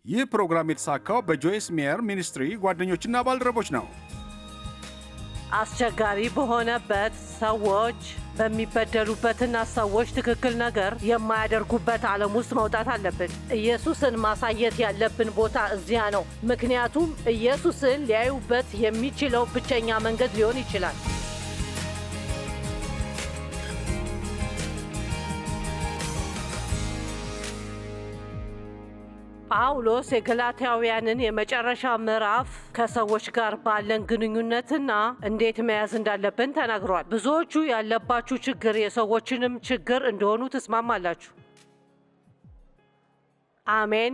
ይህ ፕሮግራም የተሳካው በጆይስ ሜየር ሚኒስትሪ ጓደኞችና ባልደረቦች ነው። አስቸጋሪ በሆነበት ሰዎች በሚበደሉበትና ሰዎች ትክክል ነገር የማያደርጉበት ዓለም ውስጥ መውጣት አለብን። ኢየሱስን ማሳየት ያለብን ቦታ እዚያ ነው። ምክንያቱም ኢየሱስን ሊያዩበት የሚችለው ብቸኛ መንገድ ሊሆን ይችላል። ጳውሎስ የገላትያውያንን የመጨረሻ ምዕራፍ ከሰዎች ጋር ባለን ግንኙነትና እንዴት መያዝ እንዳለብን ተናግሯል። ብዙዎቹ ያለባችሁ ችግር የሰዎችንም ችግር እንደሆኑ ትስማማላችሁ። አሜን።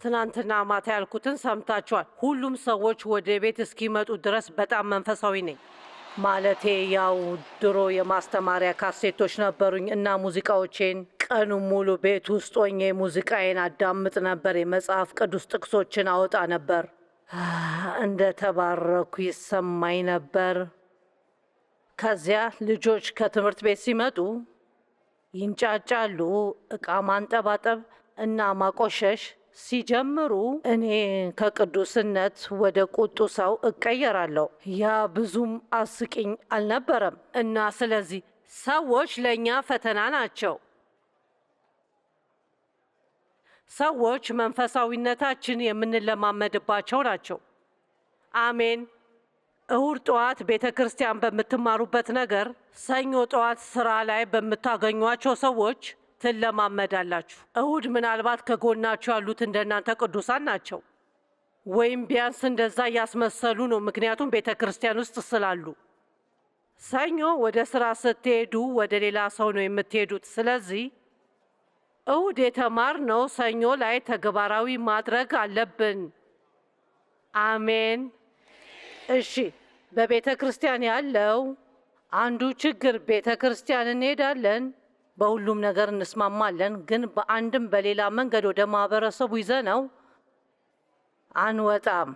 ትናንትና ማታ ያልኩትን ሰምታችኋል። ሁሉም ሰዎች ወደ ቤት እስኪመጡ ድረስ በጣም መንፈሳዊ ነኝ። ማለቴ ያው ድሮ የማስተማሪያ ካሴቶች ነበሩኝ እና ሙዚቃዎቼን ቀኑ ሙሉ ቤት ውስጥ ሆኜ ሙዚቃዬን አዳምጥ ነበር። የመጽሐፍ ቅዱስ ጥቅሶችን አወጣ ነበር። እንደ ተባረኩ ይሰማኝ ነበር። ከዚያ ልጆች ከትምህርት ቤት ሲመጡ ይንጫጫሉ፣ ዕቃ ማንጠባጠብ እና ማቆሸሽ ሲጀምሩ እኔ ከቅዱስነት ወደ ቁጡ ሰው እቀየራለሁ። ያ ብዙም አስቂኝ አልነበረም እና ስለዚህ ሰዎች ለእኛ ፈተና ናቸው። ሰዎች መንፈሳዊነታችን የምንለማመድባቸው ናቸው። አሜን። እሁድ ጠዋት ቤተ ክርስቲያን በምትማሩበት ነገር፣ ሰኞ ጠዋት ስራ ላይ በምታገኟቸው ሰዎች ትለማመዳላችሁ። እሁድ ምናልባት ከጎናችሁ ያሉት እንደናንተ ቅዱሳን ናቸው፣ ወይም ቢያንስ እንደዛ እያስመሰሉ ነው፣ ምክንያቱም ቤተ ክርስቲያን ውስጥ ስላሉ። ሰኞ ወደ ስራ ስትሄዱ ወደ ሌላ ሰው ነው የምትሄዱት። ስለዚህ እሁድ የተማርነው ሰኞ ላይ ተግባራዊ ማድረግ አለብን። አሜን። እሺ፣ በቤተ ክርስቲያን ያለው አንዱ ችግር ቤተ ክርስቲያን እንሄዳለን፣ በሁሉም ነገር እንስማማለን፣ ግን በአንድም በሌላ መንገድ ወደ ማህበረሰቡ ይዘነው አንወጣም።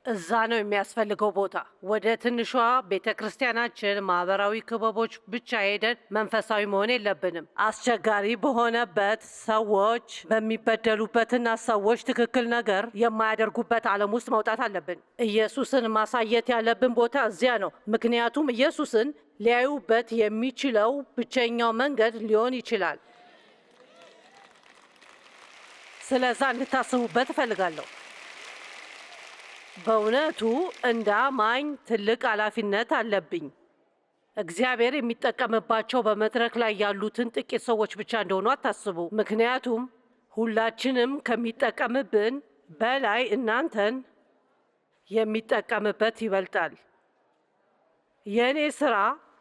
እዛ ነው የሚያስፈልገው ቦታ። ወደ ትንሿ ቤተ ክርስቲያናችን ማህበራዊ ክበቦች ብቻ ሄደን መንፈሳዊ መሆን የለብንም። አስቸጋሪ በሆነበት ሰዎች በሚበደሉበትና ሰዎች ትክክል ነገር የማያደርጉበት ዓለም ውስጥ መውጣት አለብን። ኢየሱስን ማሳየት ያለብን ቦታ እዚያ ነው። ምክንያቱም ኢየሱስን ሊያዩበት የሚችለው ብቸኛው መንገድ ሊሆን ይችላል። ስለዛ እንድታስቡበት እፈልጋለሁ። በእውነቱ እንደ አማኝ ትልቅ ኃላፊነት አለብኝ። እግዚአብሔር የሚጠቀምባቸው በመድረክ ላይ ያሉትን ጥቂት ሰዎች ብቻ እንደሆኑ አታስቡ። ምክንያቱም ሁላችንም ከሚጠቀምብን በላይ እናንተን የሚጠቀምበት ይበልጣል። የእኔ ስራ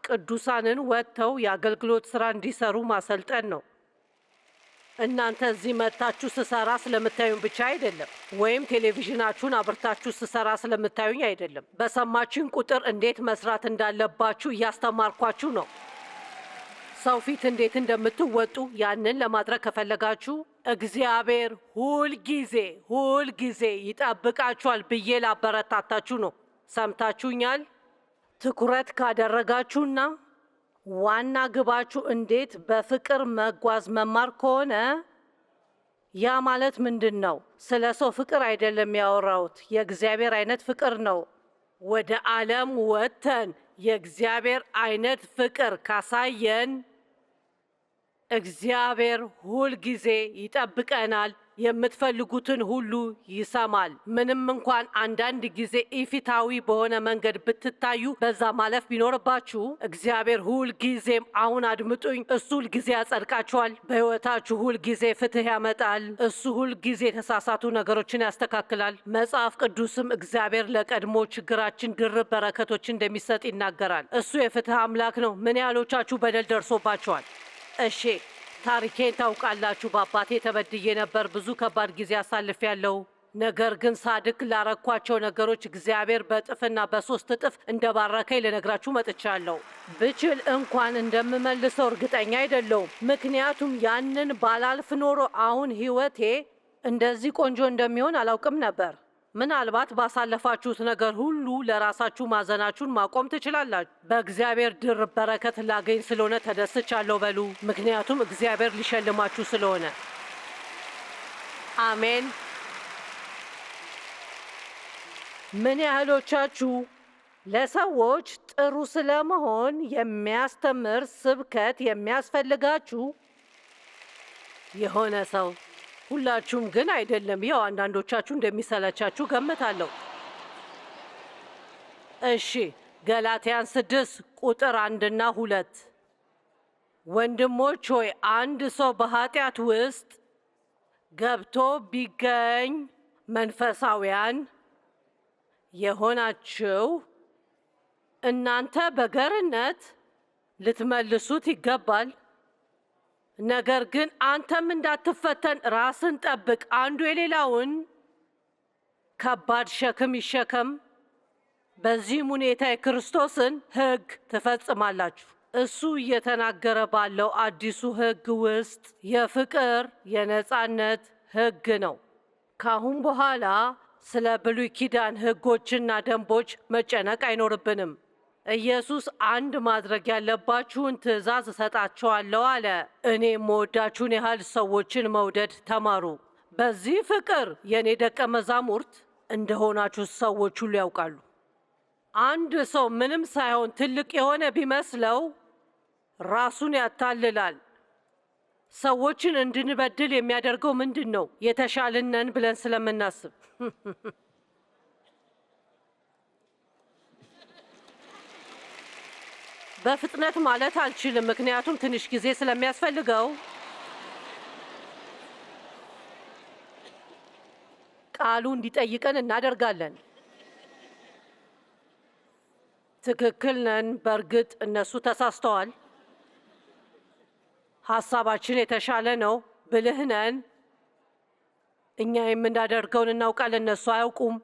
ቅዱሳንን ወጥተው የአገልግሎት ስራ እንዲሰሩ ማሰልጠን ነው። እናንተ እዚህ መጥታችሁ ስሰራ ስለምታዩኝ ብቻ አይደለም፣ ወይም ቴሌቪዥናችሁን አብርታችሁ ስሰራ ስለምታዩኝ አይደለም። በሰማችሁኝ ቁጥር እንዴት መስራት እንዳለባችሁ እያስተማርኳችሁ ነው። ሰው ፊት እንዴት እንደምትወጡ ያንን ለማድረግ ከፈለጋችሁ እግዚአብሔር ሁልጊዜ ይጠብቃችኋል ብዬ ላበረታታችሁ ነው። ሰምታችሁኛል? ትኩረት ካደረጋችሁና ዋና ግባችሁ እንዴት በፍቅር መጓዝ መማር ከሆነ ያ ማለት ምንድን ነው? ስለ ሰው ፍቅር አይደለም ያወራሁት፣ የእግዚአብሔር አይነት ፍቅር ነው። ወደ ዓለም ወጥተን የእግዚአብሔር አይነት ፍቅር ካሳየን እግዚአብሔር ሁልጊዜ ይጠብቀናል። የምትፈልጉትን ሁሉ ይሰማል። ምንም እንኳን አንዳንድ ጊዜ ኢፍትሐዊ በሆነ መንገድ ብትታዩ በዛ ማለፍ ቢኖርባችሁ እግዚአብሔር ሁልጊዜም አሁን አድምጡኝ፣ እሱ ሁልጊዜ ያጸድቃችኋል። በሕይወታችሁ ሁልጊዜ ፍትህ ያመጣል። እሱ ሁልጊዜ የተሳሳቱ ነገሮችን ያስተካክላል። መጽሐፍ ቅዱስም እግዚአብሔር ለቀድሞ ችግራችን ድርብ በረከቶች እንደሚሰጥ ይናገራል። እሱ የፍትህ አምላክ ነው። ምን ያህሎቻችሁ በደል ደርሶባችኋል? እሺ፣ ታሪኬን ታውቃላችሁ። በአባቴ ተበድዬ ነበር። ብዙ ከባድ ጊዜ አሳልፌያለሁ። ነገር ግን ሳድግ ላረኳቸው ነገሮች እግዚአብሔር በእጥፍና በ3 እጥፍ እንደባረከኝ ልነግራችሁ መጥቻለሁ። ብችል እንኳን እንደምመልሰው እርግጠኛ አይደለሁም። ምክንያቱም ያንን ባላልፍ ኖሮ አሁን ሕይወቴ እንደዚህ ቆንጆ እንደሚሆን አላውቅም ነበር። ምናልባት ባሳለፋችሁት ነገር ሁሉ ለራሳችሁ ማዘናችሁን ማቆም ትችላላችሁ። በእግዚአብሔር ድርብ በረከት ላገኝ ስለሆነ ተደስቻለሁ በሉ። ምክንያቱም እግዚአብሔር ሊሸልማችሁ ስለሆነ። አሜን። ምን ያህሎቻችሁ ለሰዎች ጥሩ ስለመሆን የሚያስተምር ስብከት የሚያስፈልጋችሁ? የሆነ ሰው። ሁላችሁም ግን አይደለም። ያው አንዳንዶቻችሁ እንደሚሰለቻችሁ ገምታለሁ። እሺ፣ ገላትያን 6 ቁጥር 1 እና 2 ወንድሞች ሆይ አንድ ሰው በኃጢአት ውስጥ ገብቶ ቢገኝ መንፈሳውያን የሆናችሁ እናንተ በገርነት ልትመልሱት ይገባል። ነገር ግን አንተም እንዳትፈተን ራስን ጠብቅ። አንዱ የሌላውን ከባድ ሸክም ይሸከም። በዚህም ሁኔታ የክርስቶስን ሕግ ትፈጽማላችሁ። እሱ እየተናገረ ባለው አዲሱ ሕግ ውስጥ የፍቅር የነጻነት ሕግ ነው። ካሁን በኋላ ስለ ብሉይ ኪዳን ሕጎችና ደንቦች መጨነቅ አይኖርብንም። ኢየሱስ አንድ ማድረግ ያለባችሁን ትእዛዝ እሰጣችኋለሁ አለ። እኔ የምወዳችሁን ያህል ሰዎችን መውደድ ተማሩ። በዚህ ፍቅር የእኔ ደቀ መዛሙርት እንደሆናችሁ ሰዎች ሁሉ ያውቃሉ። አንድ ሰው ምንም ሳይሆን ትልቅ የሆነ ቢመስለው ራሱን ያታልላል። ሰዎችን እንድንበድል የሚያደርገው ምንድን ነው? የተሻልነን ብለን ስለምናስብ። በፍጥነት ማለት አልችልም፣ ምክንያቱም ትንሽ ጊዜ ስለሚያስፈልገው። ቃሉ እንዲጠይቀን እናደርጋለን። ትክክል ነን። በእርግጥ እነሱ ተሳስተዋል። ሀሳባችን የተሻለ ነው። ብልህ ነን። እኛ የምናደርገውን እናውቃለን፣ እነሱ አያውቁም።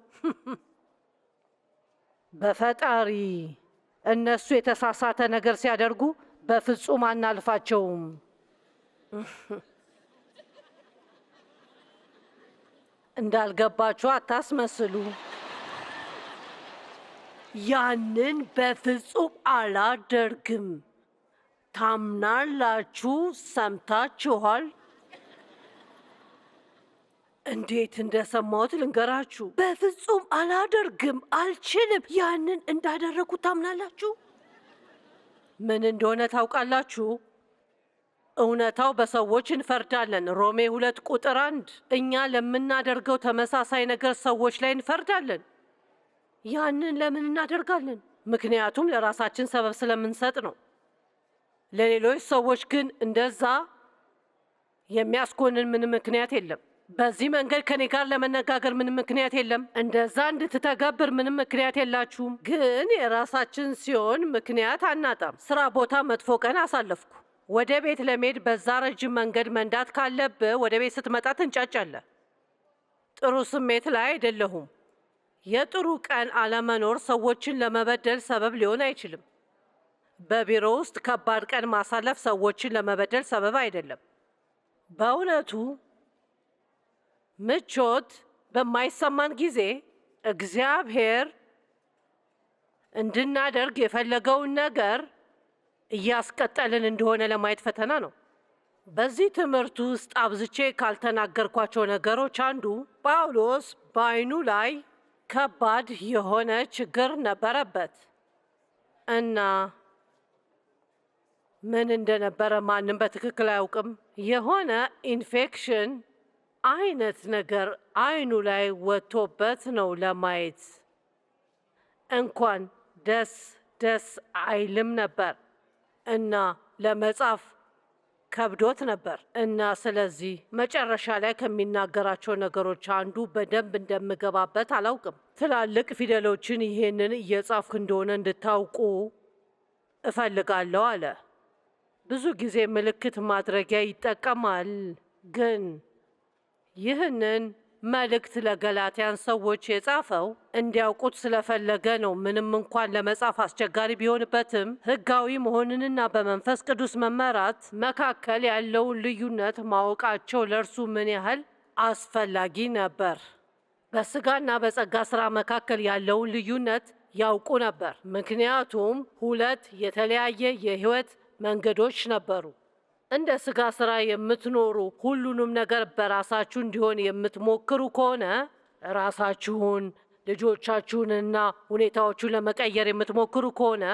በፈጣሪ እነሱ የተሳሳተ ነገር ሲያደርጉ በፍጹም አናልፋቸውም። እንዳልገባችሁ አታስመስሉ። ያንን በፍጹም አላደርግም። ታምናላችሁ? ሰምታችኋል? እንዴት እንደሰማሁት ልንገራችሁ። በፍጹም አላደርግም፣ አልችልም። ያንን እንዳደረጉ ታምናላችሁ? ምን እንደሆነ ታውቃላችሁ? እውነታው በሰዎች እንፈርዳለን። ሮሜ 2 ቁጥር 1 እኛ ለምናደርገው ተመሳሳይ ነገር ሰዎች ላይ እንፈርዳለን። ያንን ለምን እናደርጋለን? ምክንያቱም ለራሳችን ሰበብ ስለምንሰጥ ነው። ለሌሎች ሰዎች ግን እንደዛ የሚያስኮንን ምንም ምክንያት የለም። በዚህ መንገድ ከኔ ጋር ለመነጋገር ምንም ምክንያት የለም። እንደዛ እንድትተገብር ምንም ምክንያት የላችሁም። ግን የራሳችን ሲሆን ምክንያት አናጣም። ስራ ቦታ መጥፎ ቀን አሳለፍኩ። ወደ ቤት ለመሄድ በዛ ረጅም መንገድ መንዳት ካለብህ ወደ ቤት ስትመጣ ትንጫጫለህ። ጥሩ ስሜት ላይ አይደለሁም። የጥሩ ቀን አለመኖር ሰዎችን ለመበደል ሰበብ ሊሆን አይችልም። በቢሮ ውስጥ ከባድ ቀን ማሳለፍ ሰዎችን ለመበደል ሰበብ አይደለም። በእውነቱ ምቾት በማይሰማን ጊዜ እግዚአብሔር እንድናደርግ የፈለገውን ነገር እያስቀጠልን እንደሆነ ለማየት ፈተና ነው። በዚህ ትምህርት ውስጥ አብዝቼ ካልተናገርኳቸው ነገሮች አንዱ ጳውሎስ በዓይኑ ላይ ከባድ የሆነ ችግር ነበረበት እና ምን እንደነበረ ማንም በትክክል አያውቅም። የሆነ ኢንፌክሽን አይነት ነገር ዓይኑ ላይ ወጥቶበት ነው ለማየት እንኳን ደስ አይልም ነበር እና ለመጻፍ ከብዶት ነበር እና ስለዚህ መጨረሻ ላይ ከሚናገራቸው ነገሮች አንዱ በደንብ እንደምገባበት አላውቅም። ትላልቅ ፊደሎችን ይሄንን እየጻፍክ እንደሆነ እንድታውቁ እፈልጋለሁ አለ። ብዙ ጊዜ ምልክት ማድረጊያ ይጠቀማል፣ ግን ይህንን መልእክት ለገላትያን ሰዎች የጻፈው እንዲያውቁት ስለፈለገ ነው። ምንም እንኳን ለመጻፍ አስቸጋሪ ቢሆንበትም ሕጋዊ መሆንንና በመንፈስ ቅዱስ መመራት መካከል ያለውን ልዩነት ማወቃቸው ለእርሱ ምን ያህል አስፈላጊ ነበር። በስጋና በጸጋ ሥራ መካከል ያለውን ልዩነት ያውቁ ነበር፣ ምክንያቱም ሁለት የተለያየ የሕይወት መንገዶች ነበሩ። እንደ ስጋ ስራ የምትኖሩ ሁሉንም ነገር በራሳችሁ እንዲሆን የምትሞክሩ ከሆነ ራሳችሁን ልጆቻችሁንና ሁኔታዎቹን ለመቀየር የምትሞክሩ ከሆነ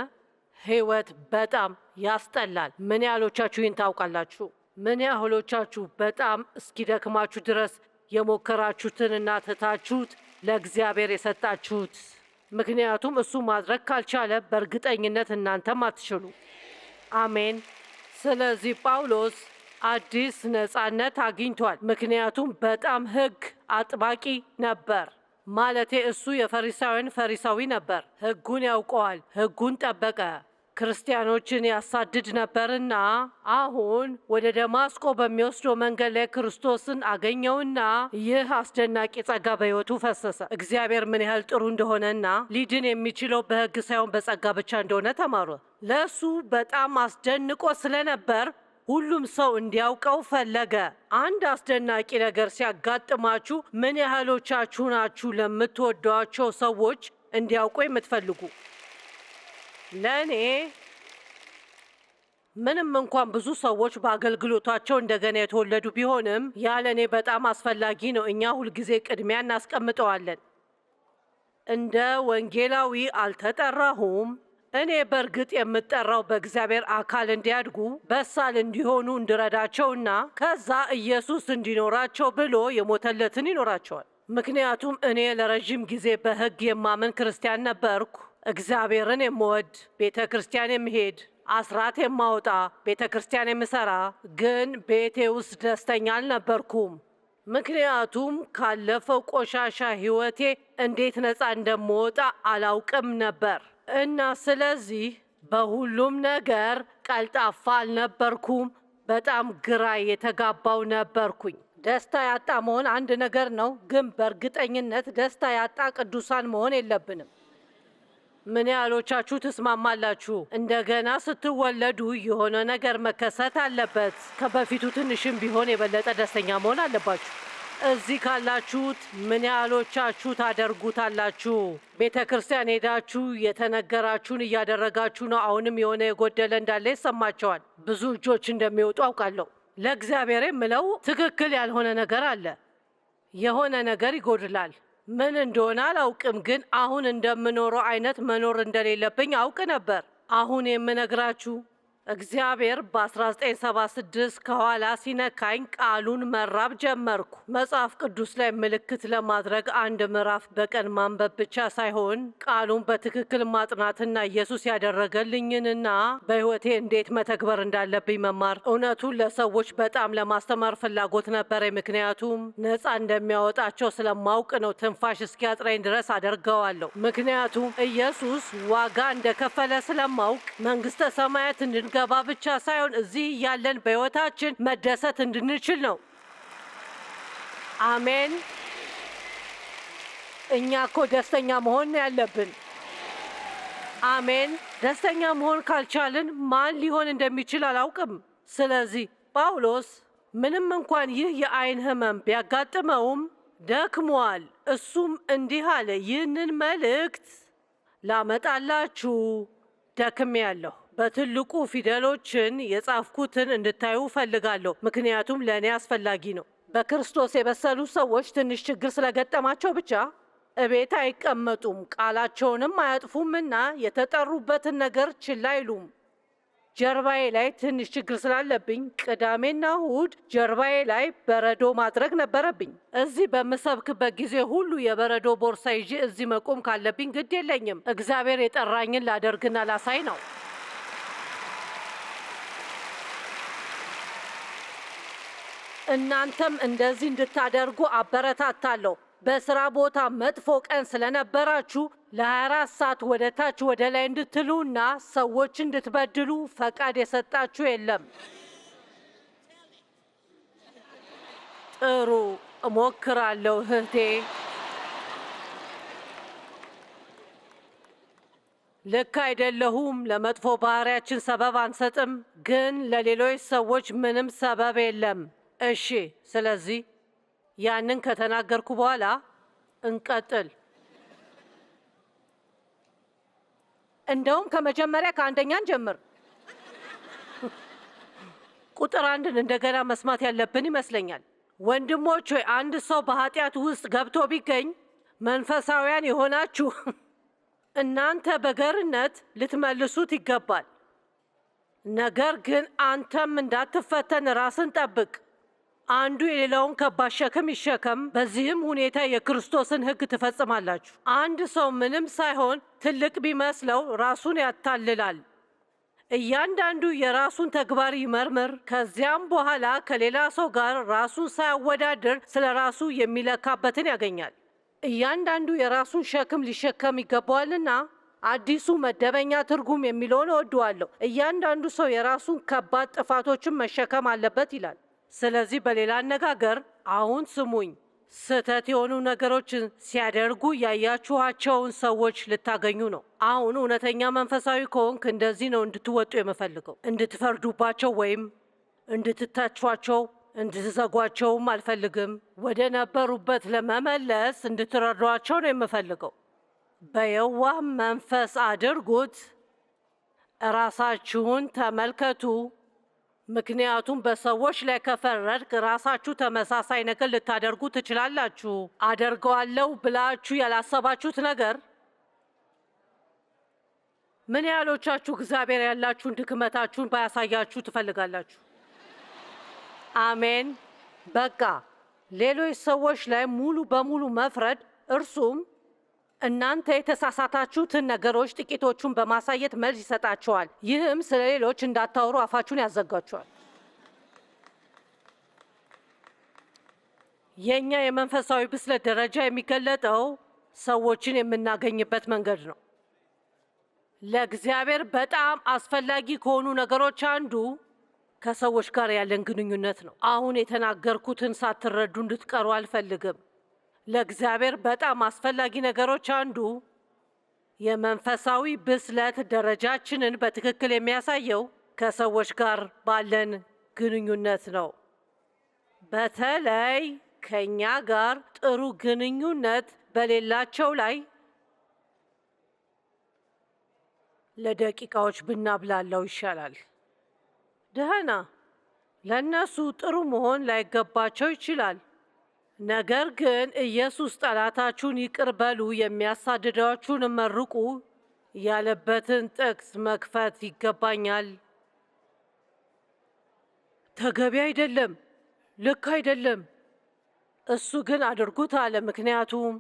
ህይወት በጣም ያስጠላል። ምን ያህሎቻችሁ ይህን ታውቃላችሁ? ምን ያህሎቻችሁ በጣም እስኪደክማችሁ ድረስ የሞከራችሁትንና ትታችሁት ለእግዚአብሔር የሰጣችሁት? ምክንያቱም እሱ ማድረግ ካልቻለ በእርግጠኝነት እናንተም አትችሉ። አሜን። ስለዚህ ጳውሎስ አዲስ ነፃነት አግኝቷል። ምክንያቱም በጣም ህግ አጥባቂ ነበር። ማለቴ እሱ የፈሪሳውያን ፈሪሳዊ ነበር። ህጉን ያውቀዋል። ህጉን ጠበቀ። ክርስቲያኖችን ያሳድድ ነበርና አሁን ወደ ደማስቆ በሚወስደው መንገድ ላይ ክርስቶስን አገኘውና ይህ አስደናቂ ጸጋ በሕይወቱ ፈሰሰ። እግዚአብሔር ምን ያህል ጥሩ እንደሆነና ሊድን የሚችለው በሕግ ሳይሆን በጸጋ ብቻ እንደሆነ ተማሩ። ለእሱ በጣም አስደንቆ ስለነበር ሁሉም ሰው እንዲያውቀው ፈለገ። አንድ አስደናቂ ነገር ሲያጋጥማችሁ ምን ያህሎቻችሁ ናችሁ ለምትወዷቸው ሰዎች እንዲያውቁ የምትፈልጉ? ለእኔ ምንም እንኳን ብዙ ሰዎች በአገልግሎታቸው እንደገና የተወለዱ ቢሆንም ያለ እኔ በጣም አስፈላጊ ነው። እኛ ሁልጊዜ ቅድሚያ እናስቀምጠዋለን። እንደ ወንጌላዊ አልተጠራሁም። እኔ በእርግጥ የምጠራው በእግዚአብሔር አካል እንዲያድጉ በሳል እንዲሆኑ እንድረዳቸውና ከዛ ኢየሱስ እንዲኖራቸው ብሎ የሞተለትን ይኖራቸዋል። ምክንያቱም እኔ ለረዥም ጊዜ በሕግ የማምን ክርስቲያን ነበርኩ። እግዚአብሔርን የምወድ፣ ቤተ ክርስቲያን የምሄድ፣ አስራት የማወጣ፣ ቤተ ክርስቲያን የምሰራ፣ ግን ቤቴ ውስጥ ደስተኛ አልነበርኩም። ምክንያቱም ካለፈው ቆሻሻ ሕይወቴ እንዴት ነፃ እንደምወጣ አላውቅም ነበር እና ስለዚህ በሁሉም ነገር ቀልጣፋ አልነበርኩም። በጣም ግራ የተጋባው ነበርኩኝ። ደስታ ያጣ መሆን አንድ ነገር ነው፣ ግን በእርግጠኝነት ደስታ ያጣ ቅዱሳን መሆን የለብንም። ምን ያህሎቻችሁ ትስማማላችሁ? እንደገና ስትወለዱ የሆነ ነገር መከሰት አለበት። ከበፊቱ ትንሽም ቢሆን የበለጠ ደስተኛ መሆን አለባችሁ። እዚህ ካላችሁት ምን ያህሎቻችሁ ታደርጉታላችሁ? ቤተ ክርስቲያን ሄዳችሁ የተነገራችሁን እያደረጋችሁ ነው። አሁንም የሆነ የጎደለ እንዳለ ይሰማቸዋል። ብዙ እጆች እንደሚወጡ አውቃለሁ። ለእግዚአብሔር የምለው ትክክል ያልሆነ ነገር አለ። የሆነ ነገር ይጎድላል። ምን እንደሆነ አላውቅም፣ ግን አሁን እንደምኖረው አይነት መኖር እንደሌለብኝ አውቅ ነበር። አሁን የምነግራችሁ እግዚአብሔር በ1976 ከኋላ ሲነካኝ ቃሉን መራብ ጀመርኩ። መጽሐፍ ቅዱስ ላይ ምልክት ለማድረግ አንድ ምዕራፍ በቀን ማንበብ ብቻ ሳይሆን ቃሉን በትክክል ማጥናትና ኢየሱስ ያደረገልኝንና በሕይወቴ እንዴት መተግበር እንዳለብኝ መማር። እውነቱን ለሰዎች በጣም ለማስተማር ፍላጎት ነበረኝ፣ ምክንያቱም ነፃ እንደሚያወጣቸው ስለማውቅ ነው። ትንፋሽ እስኪያጥረኝ ድረስ አደርገዋለሁ፣ ምክንያቱም ኢየሱስ ዋጋ እንደከፈለ ስለማውቅ መንግሥተ ሰማያት እንድንገባ ብቻ ሳይሆን እዚህ እያለን በሕይወታችን መደሰት እንድንችል ነው። አሜን። እኛ እኮ ደስተኛ መሆን ያለብን። አሜን። ደስተኛ መሆን ካልቻልን ማን ሊሆን እንደሚችል አላውቅም። ስለዚህ ጳውሎስ ምንም እንኳን ይህ የዓይን ሕመም ቢያጋጥመውም ደክሟል። እሱም እንዲህ አለ፣ ይህንን መልእክት ላመጣላችሁ ደክሜያለሁ። በትልቁ ፊደሎችን የጻፍኩትን እንድታዩ ፈልጋለሁ፣ ምክንያቱም ለእኔ አስፈላጊ ነው። በክርስቶስ የበሰሉ ሰዎች ትንሽ ችግር ስለገጠማቸው ብቻ እቤት አይቀመጡም፣ ቃላቸውንም አያጥፉምና የተጠሩበትን ነገር ችላ አይሉም። ጀርባዬ ላይ ትንሽ ችግር ስላለብኝ ቅዳሜና እሁድ ጀርባዬ ላይ በረዶ ማድረግ ነበረብኝ። እዚህ በምሰብክበት ጊዜ ሁሉ የበረዶ ቦርሳ ይዤ እዚህ መቆም ካለብኝ ግድ የለኝም። እግዚአብሔር የጠራኝን ላደርግና ላሳይ ነው። እናንተም እንደዚህ እንድታደርጉ አበረታታለሁ። በስራ ቦታ መጥፎ ቀን ስለነበራችሁ ለ24 ሰዓት ወደ ታች ወደ ላይ እንድትሉና ሰዎች እንድትበድሉ ፈቃድ የሰጣችሁ የለም። ጥሩ፣ እሞክራለሁ እህቴ። ልክ አይደለሁም። ለመጥፎ ባህሪያችን ሰበብ አንሰጥም፣ ግን ለሌሎች ሰዎች ምንም ሰበብ የለም። እሺ፣ ስለዚህ ያንን ከተናገርኩ በኋላ እንቀጥል። እንደውም ከመጀመሪያ ከአንደኛን ጀምር። ቁጥር 1ን እንደገና መስማት ያለብን ይመስለኛል። ወንድሞች ሆይ አንድ ሰው በኃጢአት ውስጥ ገብቶ ቢገኝ መንፈሳውያን የሆናችሁ እናንተ በገርነት ልትመልሱት ይገባል። ነገር ግን አንተም እንዳትፈተን ራስን ጠብቅ። አንዱ የሌላውን ከባድ ሸክም ይሸከም። በዚህም ሁኔታ የክርስቶስን ሕግ ትፈጽማላችሁ። አንድ ሰው ምንም ሳይሆን ትልቅ ቢመስለው ራሱን ያታልላል። እያንዳንዱ የራሱን ተግባር ይመርምር። ከዚያም በኋላ ከሌላ ሰው ጋር ራሱን ሳያወዳድር ስለ ራሱ የሚለካበትን ያገኛል። እያንዳንዱ የራሱን ሸክም ሊሸከም ይገባዋልና። አዲሱ መደበኛ ትርጉም የሚለውን እወደዋለሁ። እያንዳንዱ ሰው የራሱን ከባድ ጥፋቶችን መሸከም አለበት ይላል። ስለዚህ በሌላ አነጋገር አሁን ስሙኝ፣ ስህተት የሆኑ ነገሮችን ሲያደርጉ ያያችኋቸውን ሰዎች ልታገኙ ነው። አሁን እውነተኛ መንፈሳዊ ከሆንክ እንደዚህ ነው እንድትወጡ የምፈልገው። እንድትፈርዱባቸው ወይም እንድትታቿቸው እንድትዘጓቸውም አልፈልግም። ወደ ነበሩበት ለመመለስ እንድትረዷቸው ነው የምፈልገው። በየዋህ መንፈስ አድርጉት። ራሳችሁን ተመልከቱ። ምክንያቱም በሰዎች ላይ ከፈረድክ ራሳችሁ ተመሳሳይ ነገር ልታደርጉ ትችላላችሁ። አደርገዋለሁ ብላችሁ ያላሰባችሁት ነገር። ምን ያህሎቻችሁ እግዚአብሔር ያላችሁን ድክመታችሁን ባያሳያችሁ ትፈልጋላችሁ? አሜን። በቃ ሌሎች ሰዎች ላይ ሙሉ በሙሉ መፍረድ፣ እርሱም እናንተ የተሳሳታችሁትን ነገሮች ጥቂቶቹን በማሳየት መልስ ይሰጣቸዋል። ይህም ስለ ሌሎች እንዳታወሩ አፋችሁን ያዘጋቸዋል። የእኛ የመንፈሳዊ ብስለት ደረጃ የሚገለጠው ሰዎችን የምናገኝበት መንገድ ነው። ለእግዚአብሔር በጣም አስፈላጊ ከሆኑ ነገሮች አንዱ ከሰዎች ጋር ያለን ግንኙነት ነው። አሁን የተናገርኩትን ሳትረዱ እንድትቀሩ አልፈልግም። ለእግዚአብሔር በጣም አስፈላጊ ነገሮች አንዱ የመንፈሳዊ ብስለት ደረጃችንን በትክክል የሚያሳየው ከሰዎች ጋር ባለን ግንኙነት ነው። በተለይ ከእኛ ጋር ጥሩ ግንኙነት በሌላቸው ላይ ለደቂቃዎች ብናብላላው ይሻላል። ደህና፣ ለእነሱ ጥሩ መሆን ላይገባቸው ይችላል። ነገር ግን ኢየሱስ ጠላታችሁን ይቅር በሉ የሚያሳድዳችሁን መርቁ ያለበትን ጥቅስ መክፈት ይገባኛል። ተገቢ አይደለም፣ ልክ አይደለም። እሱ ግን አድርጉት አለ። ምክንያቱም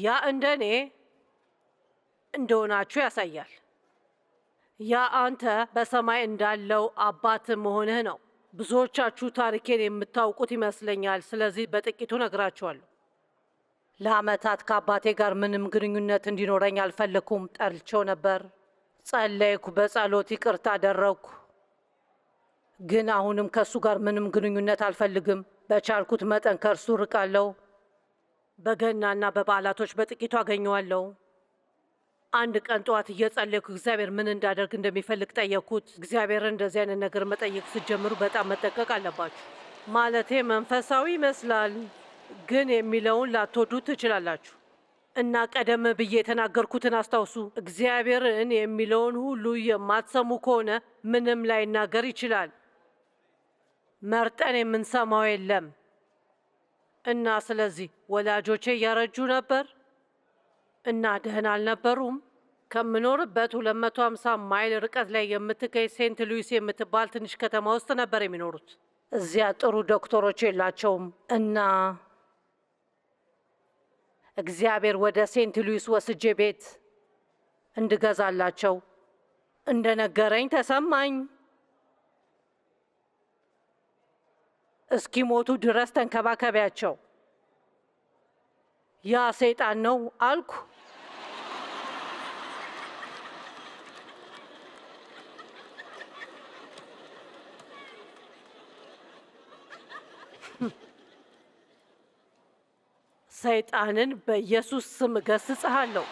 ያ እንደኔ እንደሆናችሁ ያሳያል። ያ አንተ በሰማይ እንዳለው አባት መሆንህ ነው። ብዙዎቻችሁ ታሪኬን የምታውቁት ይመስለኛል። ስለዚህ በጥቂቱ ነግራችኋለሁ። ለዓመታት ከአባቴ ጋር ምንም ግንኙነት እንዲኖረኝ አልፈለኩም። ጠልቼው ነበር። ጸለይኩ፣ በጸሎት ይቅርታ አደረግኩ። ግን አሁንም ከእሱ ጋር ምንም ግንኙነት አልፈልግም። በቻልኩት መጠን ከእርሱ ርቃለሁ። በገናና በበዓላቶች በጥቂቱ አገኘዋለሁ። አንድ ቀን ጠዋት እየጸለይኩ እግዚአብሔር ምን እንዳደርግ እንደሚፈልግ ጠየቅኩት። እግዚአብሔርን እንደዚህ አይነት ነገር መጠየቅ ስትጀምሩ በጣም መጠንቀቅ አለባችሁ። ማለቴ መንፈሳዊ ይመስላል፣ ግን የሚለውን ላትወዱ ትችላላችሁ። እና ቀደም ብዬ የተናገርኩትን አስታውሱ። እግዚአብሔርን የሚለውን ሁሉ የማትሰሙ ከሆነ ምንም ላይናገር ይችላል። መርጠን የምንሰማው የለም። እና ስለዚህ ወላጆቼ እያረጁ ነበር እና ደህና አልነበሩም። ከምኖርበት 250 ማይል ርቀት ላይ የምትገኝ ሴንት ሉዊስ የምትባል ትንሽ ከተማ ውስጥ ነበር የሚኖሩት። እዚያ ጥሩ ዶክተሮች የላቸውም እና እግዚአብሔር ወደ ሴንት ሉዊስ ወስጄ ቤት እንድገዛላቸው እንደነገረኝ ተሰማኝ። እስኪሞቱ ድረስ ተንከባከቢያቸው። ያ ሰይጣን ነው አልኩ። ሰይጣንን በኢየሱስ ስም እገስጽሃለሁ።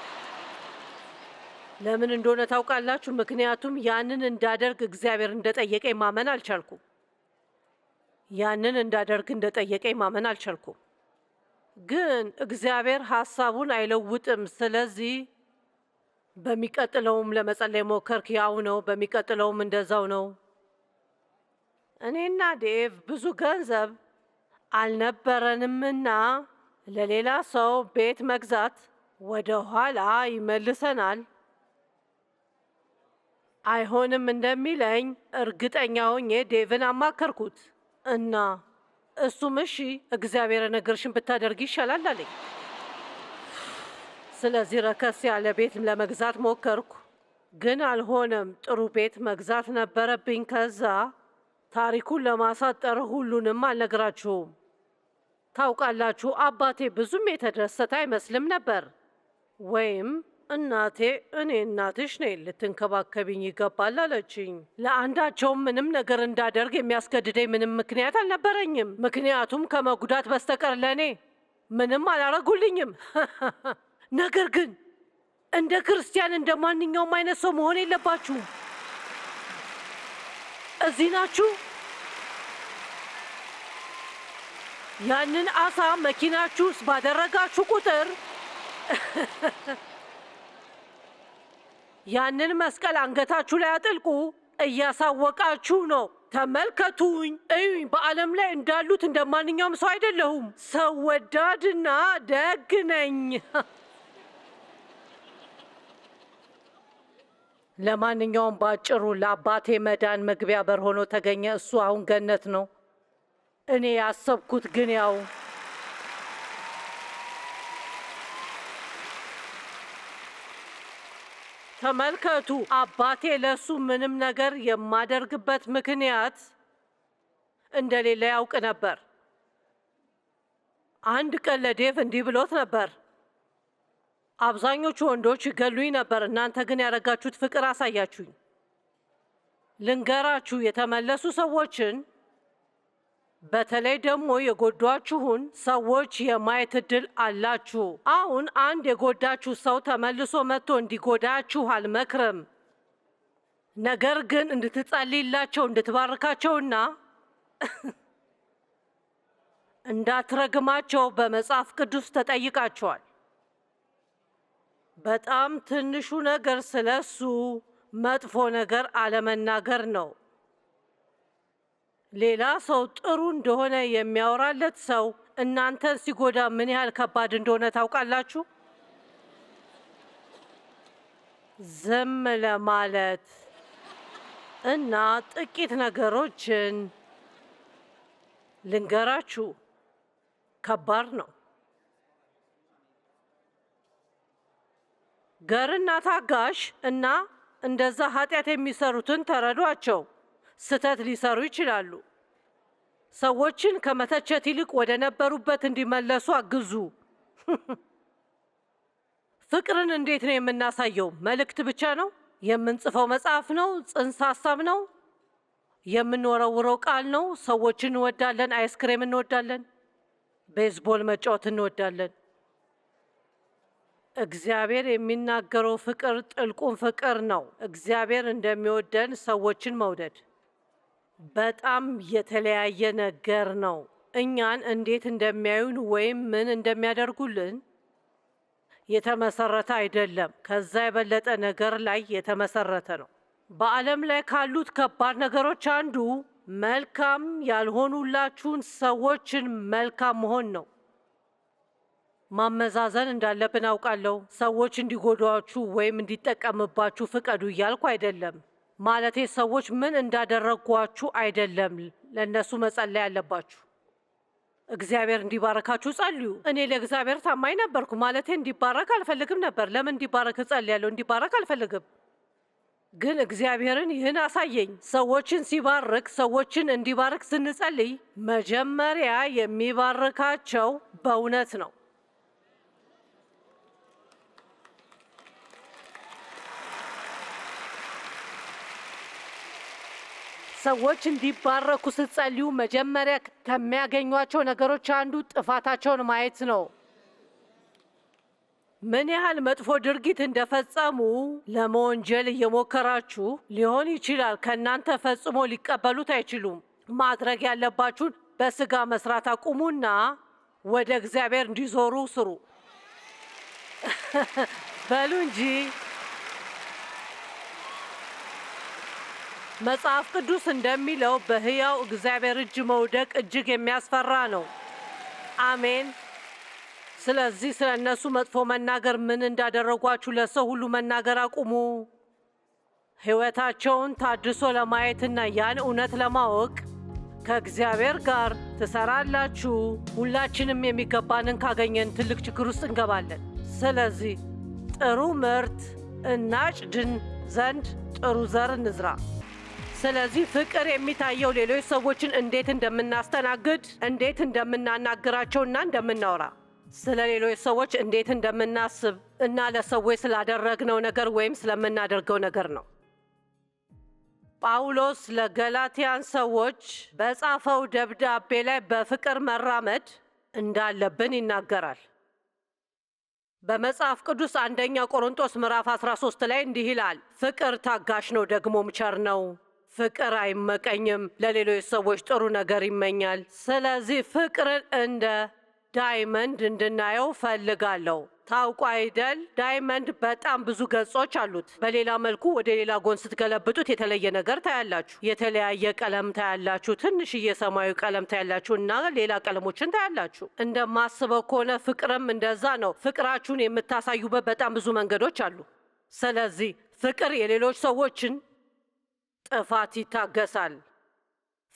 ለምን እንደሆነ ታውቃላችሁ? ምክንያቱም ያንን እንዳደርግ እግዚአብሔር እንደጠየቀኝ ማመን አልቻልኩም። ያንን እንዳደርግ እንደጠየቀኝ ማመን አልቻልኩም። ግን እግዚአብሔር ሐሳቡን አይለውጥም። ስለዚህ በሚቀጥለውም ለመጸለይ ሞከርክ፣ ያው ነው። በሚቀጥለውም እንደዛው ነው። እኔና ዴቭ ብዙ ገንዘብ አልነበረንምና ለሌላ ሰው ቤት መግዛት ወደ ኋላ ይመልሰናል። አይሆንም እንደሚለኝ እርግጠኛ ሆኜ ዴቭን አማከርኩት እና እሱም እሺ እግዚአብሔር ነገርሽን ብታደርግ ይሻላል አለኝ። ስለዚህ ረከስ ያለ ቤት ለመግዛት ሞከርኩ፣ ግን አልሆነም። ጥሩ ቤት መግዛት ነበረብኝ። ከዛ ታሪኩን ለማሳጠር ሁሉንም አልነግራችሁም። ታውቃላችሁ፣ አባቴ ብዙም የተደሰተ አይመስልም ነበር። ወይም እናቴ እኔ እናትሽ ነኝ፣ ልትንከባከቢኝ ይገባል አለችኝ። ለአንዳቸውም ምንም ነገር እንዳደርግ የሚያስገድደኝ ምንም ምክንያት አልነበረኝም፣ ምክንያቱም ከመጉዳት በስተቀር ለእኔ ምንም አላረጉልኝም። ነገር ግን እንደ ክርስቲያን እንደ ማንኛውም አይነት ሰው መሆን የለባችሁም። እዚህ ናችሁ። ያንን አሳ መኪናችሁ ውስጥ ባደረጋችሁ ቁጥር ያንን መስቀል አንገታችሁ ላይ አጥልቁ። እያሳወቃችሁ ነው። ተመልከቱኝ፣ እዩኝ። በዓለም ላይ እንዳሉት እንደ ማንኛውም ሰው አይደለሁም። ሰው ወዳድና ደግ ነኝ። ለማንኛውም ባጭሩ ለአባቴ መዳን መግቢያ በር ሆኖ ተገኘ። እሱ አሁን ገነት ነው። እኔ ያሰብኩት ግን ያው ተመልከቱ፣ አባቴ ለሱ ምንም ነገር የማደርግበት ምክንያት እንደሌለ ያውቅ ነበር። አንድ ቀን ለዴቭ እንዲህ ብሎት ነበር፣ አብዛኞቹ ወንዶች ይገሉኝ ነበር፣ እናንተ ግን ያደረጋችሁት ፍቅር አሳያችሁኝ። ልንገራችሁ፣ የተመለሱ ሰዎችን በተለይ ደግሞ የጎዷችሁን ሰዎች የማየት እድል አላችሁ። አሁን አንድ የጎዳችሁ ሰው ተመልሶ መጥቶ እንዲጎዳችሁ አልመክርም። ነገር ግን እንድትጸልይላቸው እንድትባርካቸውና እንዳትረግማቸው በመጽሐፍ ቅዱስ ተጠይቃቸዋል። በጣም ትንሹ ነገር ስለሱ መጥፎ ነገር አለመናገር ነው። ሌላ ሰው ጥሩ እንደሆነ የሚያወራለት ሰው እናንተን ሲጎዳ ምን ያህል ከባድ እንደሆነ ታውቃላችሁ? ዝም ለማለት እና ጥቂት ነገሮችን ልንገራችሁ፣ ከባድ ነው። ገርና ታጋሽ እና እንደዛ ኃጢአት የሚሰሩትን ተረዷቸው። ስህተት ሊሰሩ ይችላሉ። ሰዎችን ከመተቸት ይልቅ ወደ ነበሩበት እንዲመለሱ አግዙ። ፍቅርን እንዴት ነው የምናሳየው? መልእክት ብቻ ነው? የምንጽፈው መጽሐፍ ነው? ጽንሰ ሀሳብ ነው? የምንወረውረው ቃል ነው? ሰዎችን እንወዳለን፣ አይስክሬም እንወዳለን፣ ቤዝቦል መጫወት እንወዳለን። እግዚአብሔር የሚናገረው ፍቅር ጥልቁን ፍቅር ነው። እግዚአብሔር እንደሚወደን ሰዎችን መውደድ በጣም የተለያየ ነገር ነው። እኛን እንዴት እንደሚያዩን ወይም ምን እንደሚያደርጉልን የተመሰረተ አይደለም። ከዛ የበለጠ ነገር ላይ የተመሰረተ ነው። በዓለም ላይ ካሉት ከባድ ነገሮች አንዱ መልካም ያልሆኑላችሁን ሰዎችን መልካም መሆን ነው። ማመዛዘን እንዳለብን አውቃለሁ። ሰዎች እንዲጎዷችሁ ወይም እንዲጠቀምባችሁ ፍቀዱ እያልኩ አይደለም። ማለቴ ሰዎች ምን እንዳደረጓችሁ አይደለም። ለእነሱ መጸለይ አለባችሁ። እግዚአብሔር እንዲባረካችሁ ጸልዩ። እኔ ለእግዚአብሔር ታማኝ ነበርኩ። ማለቴ እንዲባረክ አልፈልግም ነበር። ለምን እንዲባረክ እጸልያለሁ? እንዲባረክ አልፈልግም። ግን እግዚአብሔርን ይህን አሳየኝ። ሰዎችን ሲባርክ፣ ሰዎችን እንዲባርክ ስንጸልይ መጀመሪያ የሚባርካቸው በእውነት ነው። ሰዎች እንዲባረኩ ስትጸልዩ መጀመሪያ ከሚያገኟቸው ነገሮች አንዱ ጥፋታቸውን ማየት ነው። ምን ያህል መጥፎ ድርጊት እንደፈጸሙ ለመወንጀል እየሞከራችሁ ሊሆን ይችላል። ከእናንተ ፈጽሞ ሊቀበሉት አይችሉም። ማድረግ ያለባችሁን በስጋ መስራት አቁሙና ወደ እግዚአብሔር እንዲዞሩ ስሩ። በሉ እንጂ መጽሐፍ ቅዱስ እንደሚለው በሕያው እግዚአብሔር እጅ መውደቅ እጅግ የሚያስፈራ ነው። አሜን። ስለዚህ ስለ እነሱ መጥፎ መናገር ምን እንዳደረጓችሁ ለሰው ሁሉ መናገር አቁሙ። ሕይወታቸውን ታድሶ ለማየትና ያን እውነት ለማወቅ ከእግዚአብሔር ጋር ትሰራላችሁ። ሁላችንም የሚገባንን ካገኘን ትልቅ ችግር ውስጥ እንገባለን። ስለዚህ ጥሩ ምርት እናጭድን ዘንድ ጥሩ ዘር እንዝራ። ስለዚህ ፍቅር የሚታየው ሌሎች ሰዎችን እንዴት እንደምናስተናግድ፣ እንዴት እንደምናናግራቸውና እንደምናወራ፣ ስለ ሌሎች ሰዎች እንዴት እንደምናስብ እና ለሰዎች ስላደረግነው ነገር ወይም ስለምናደርገው ነገር ነው። ጳውሎስ ለገላትያን ሰዎች በጻፈው ደብዳቤ ላይ በፍቅር መራመድ እንዳለብን ይናገራል። በመጽሐፍ ቅዱስ አንደኛ ቆሮንቶስ ምዕራፍ 13 ላይ እንዲህ ይላል፣ ፍቅር ታጋሽ ነው፣ ደግሞም ቸር ነው። ፍቅር አይመቀኝም፣ ለሌሎች ሰዎች ጥሩ ነገር ይመኛል። ስለዚህ ፍቅርን እንደ ዳይመንድ እንድናየው ፈልጋለሁ። ታውቁ አይደል? ዳይመንድ በጣም ብዙ ገጾች አሉት። በሌላ መልኩ ወደ ሌላ ጎን ስትገለብጡት የተለየ ነገር ታያላችሁ። የተለያየ ቀለም ታያላችሁ። ትንሽዬ ሰማያዊ ቀለም ታያላችሁ እና ሌላ ቀለሞችን ታያላችሁ። እንደማስበው ከሆነ ፍቅርም እንደዛ ነው። ፍቅራችሁን የምታሳዩበት በጣም ብዙ መንገዶች አሉ። ስለዚህ ፍቅር የሌሎች ሰዎችን ጥፋት ይታገሳል።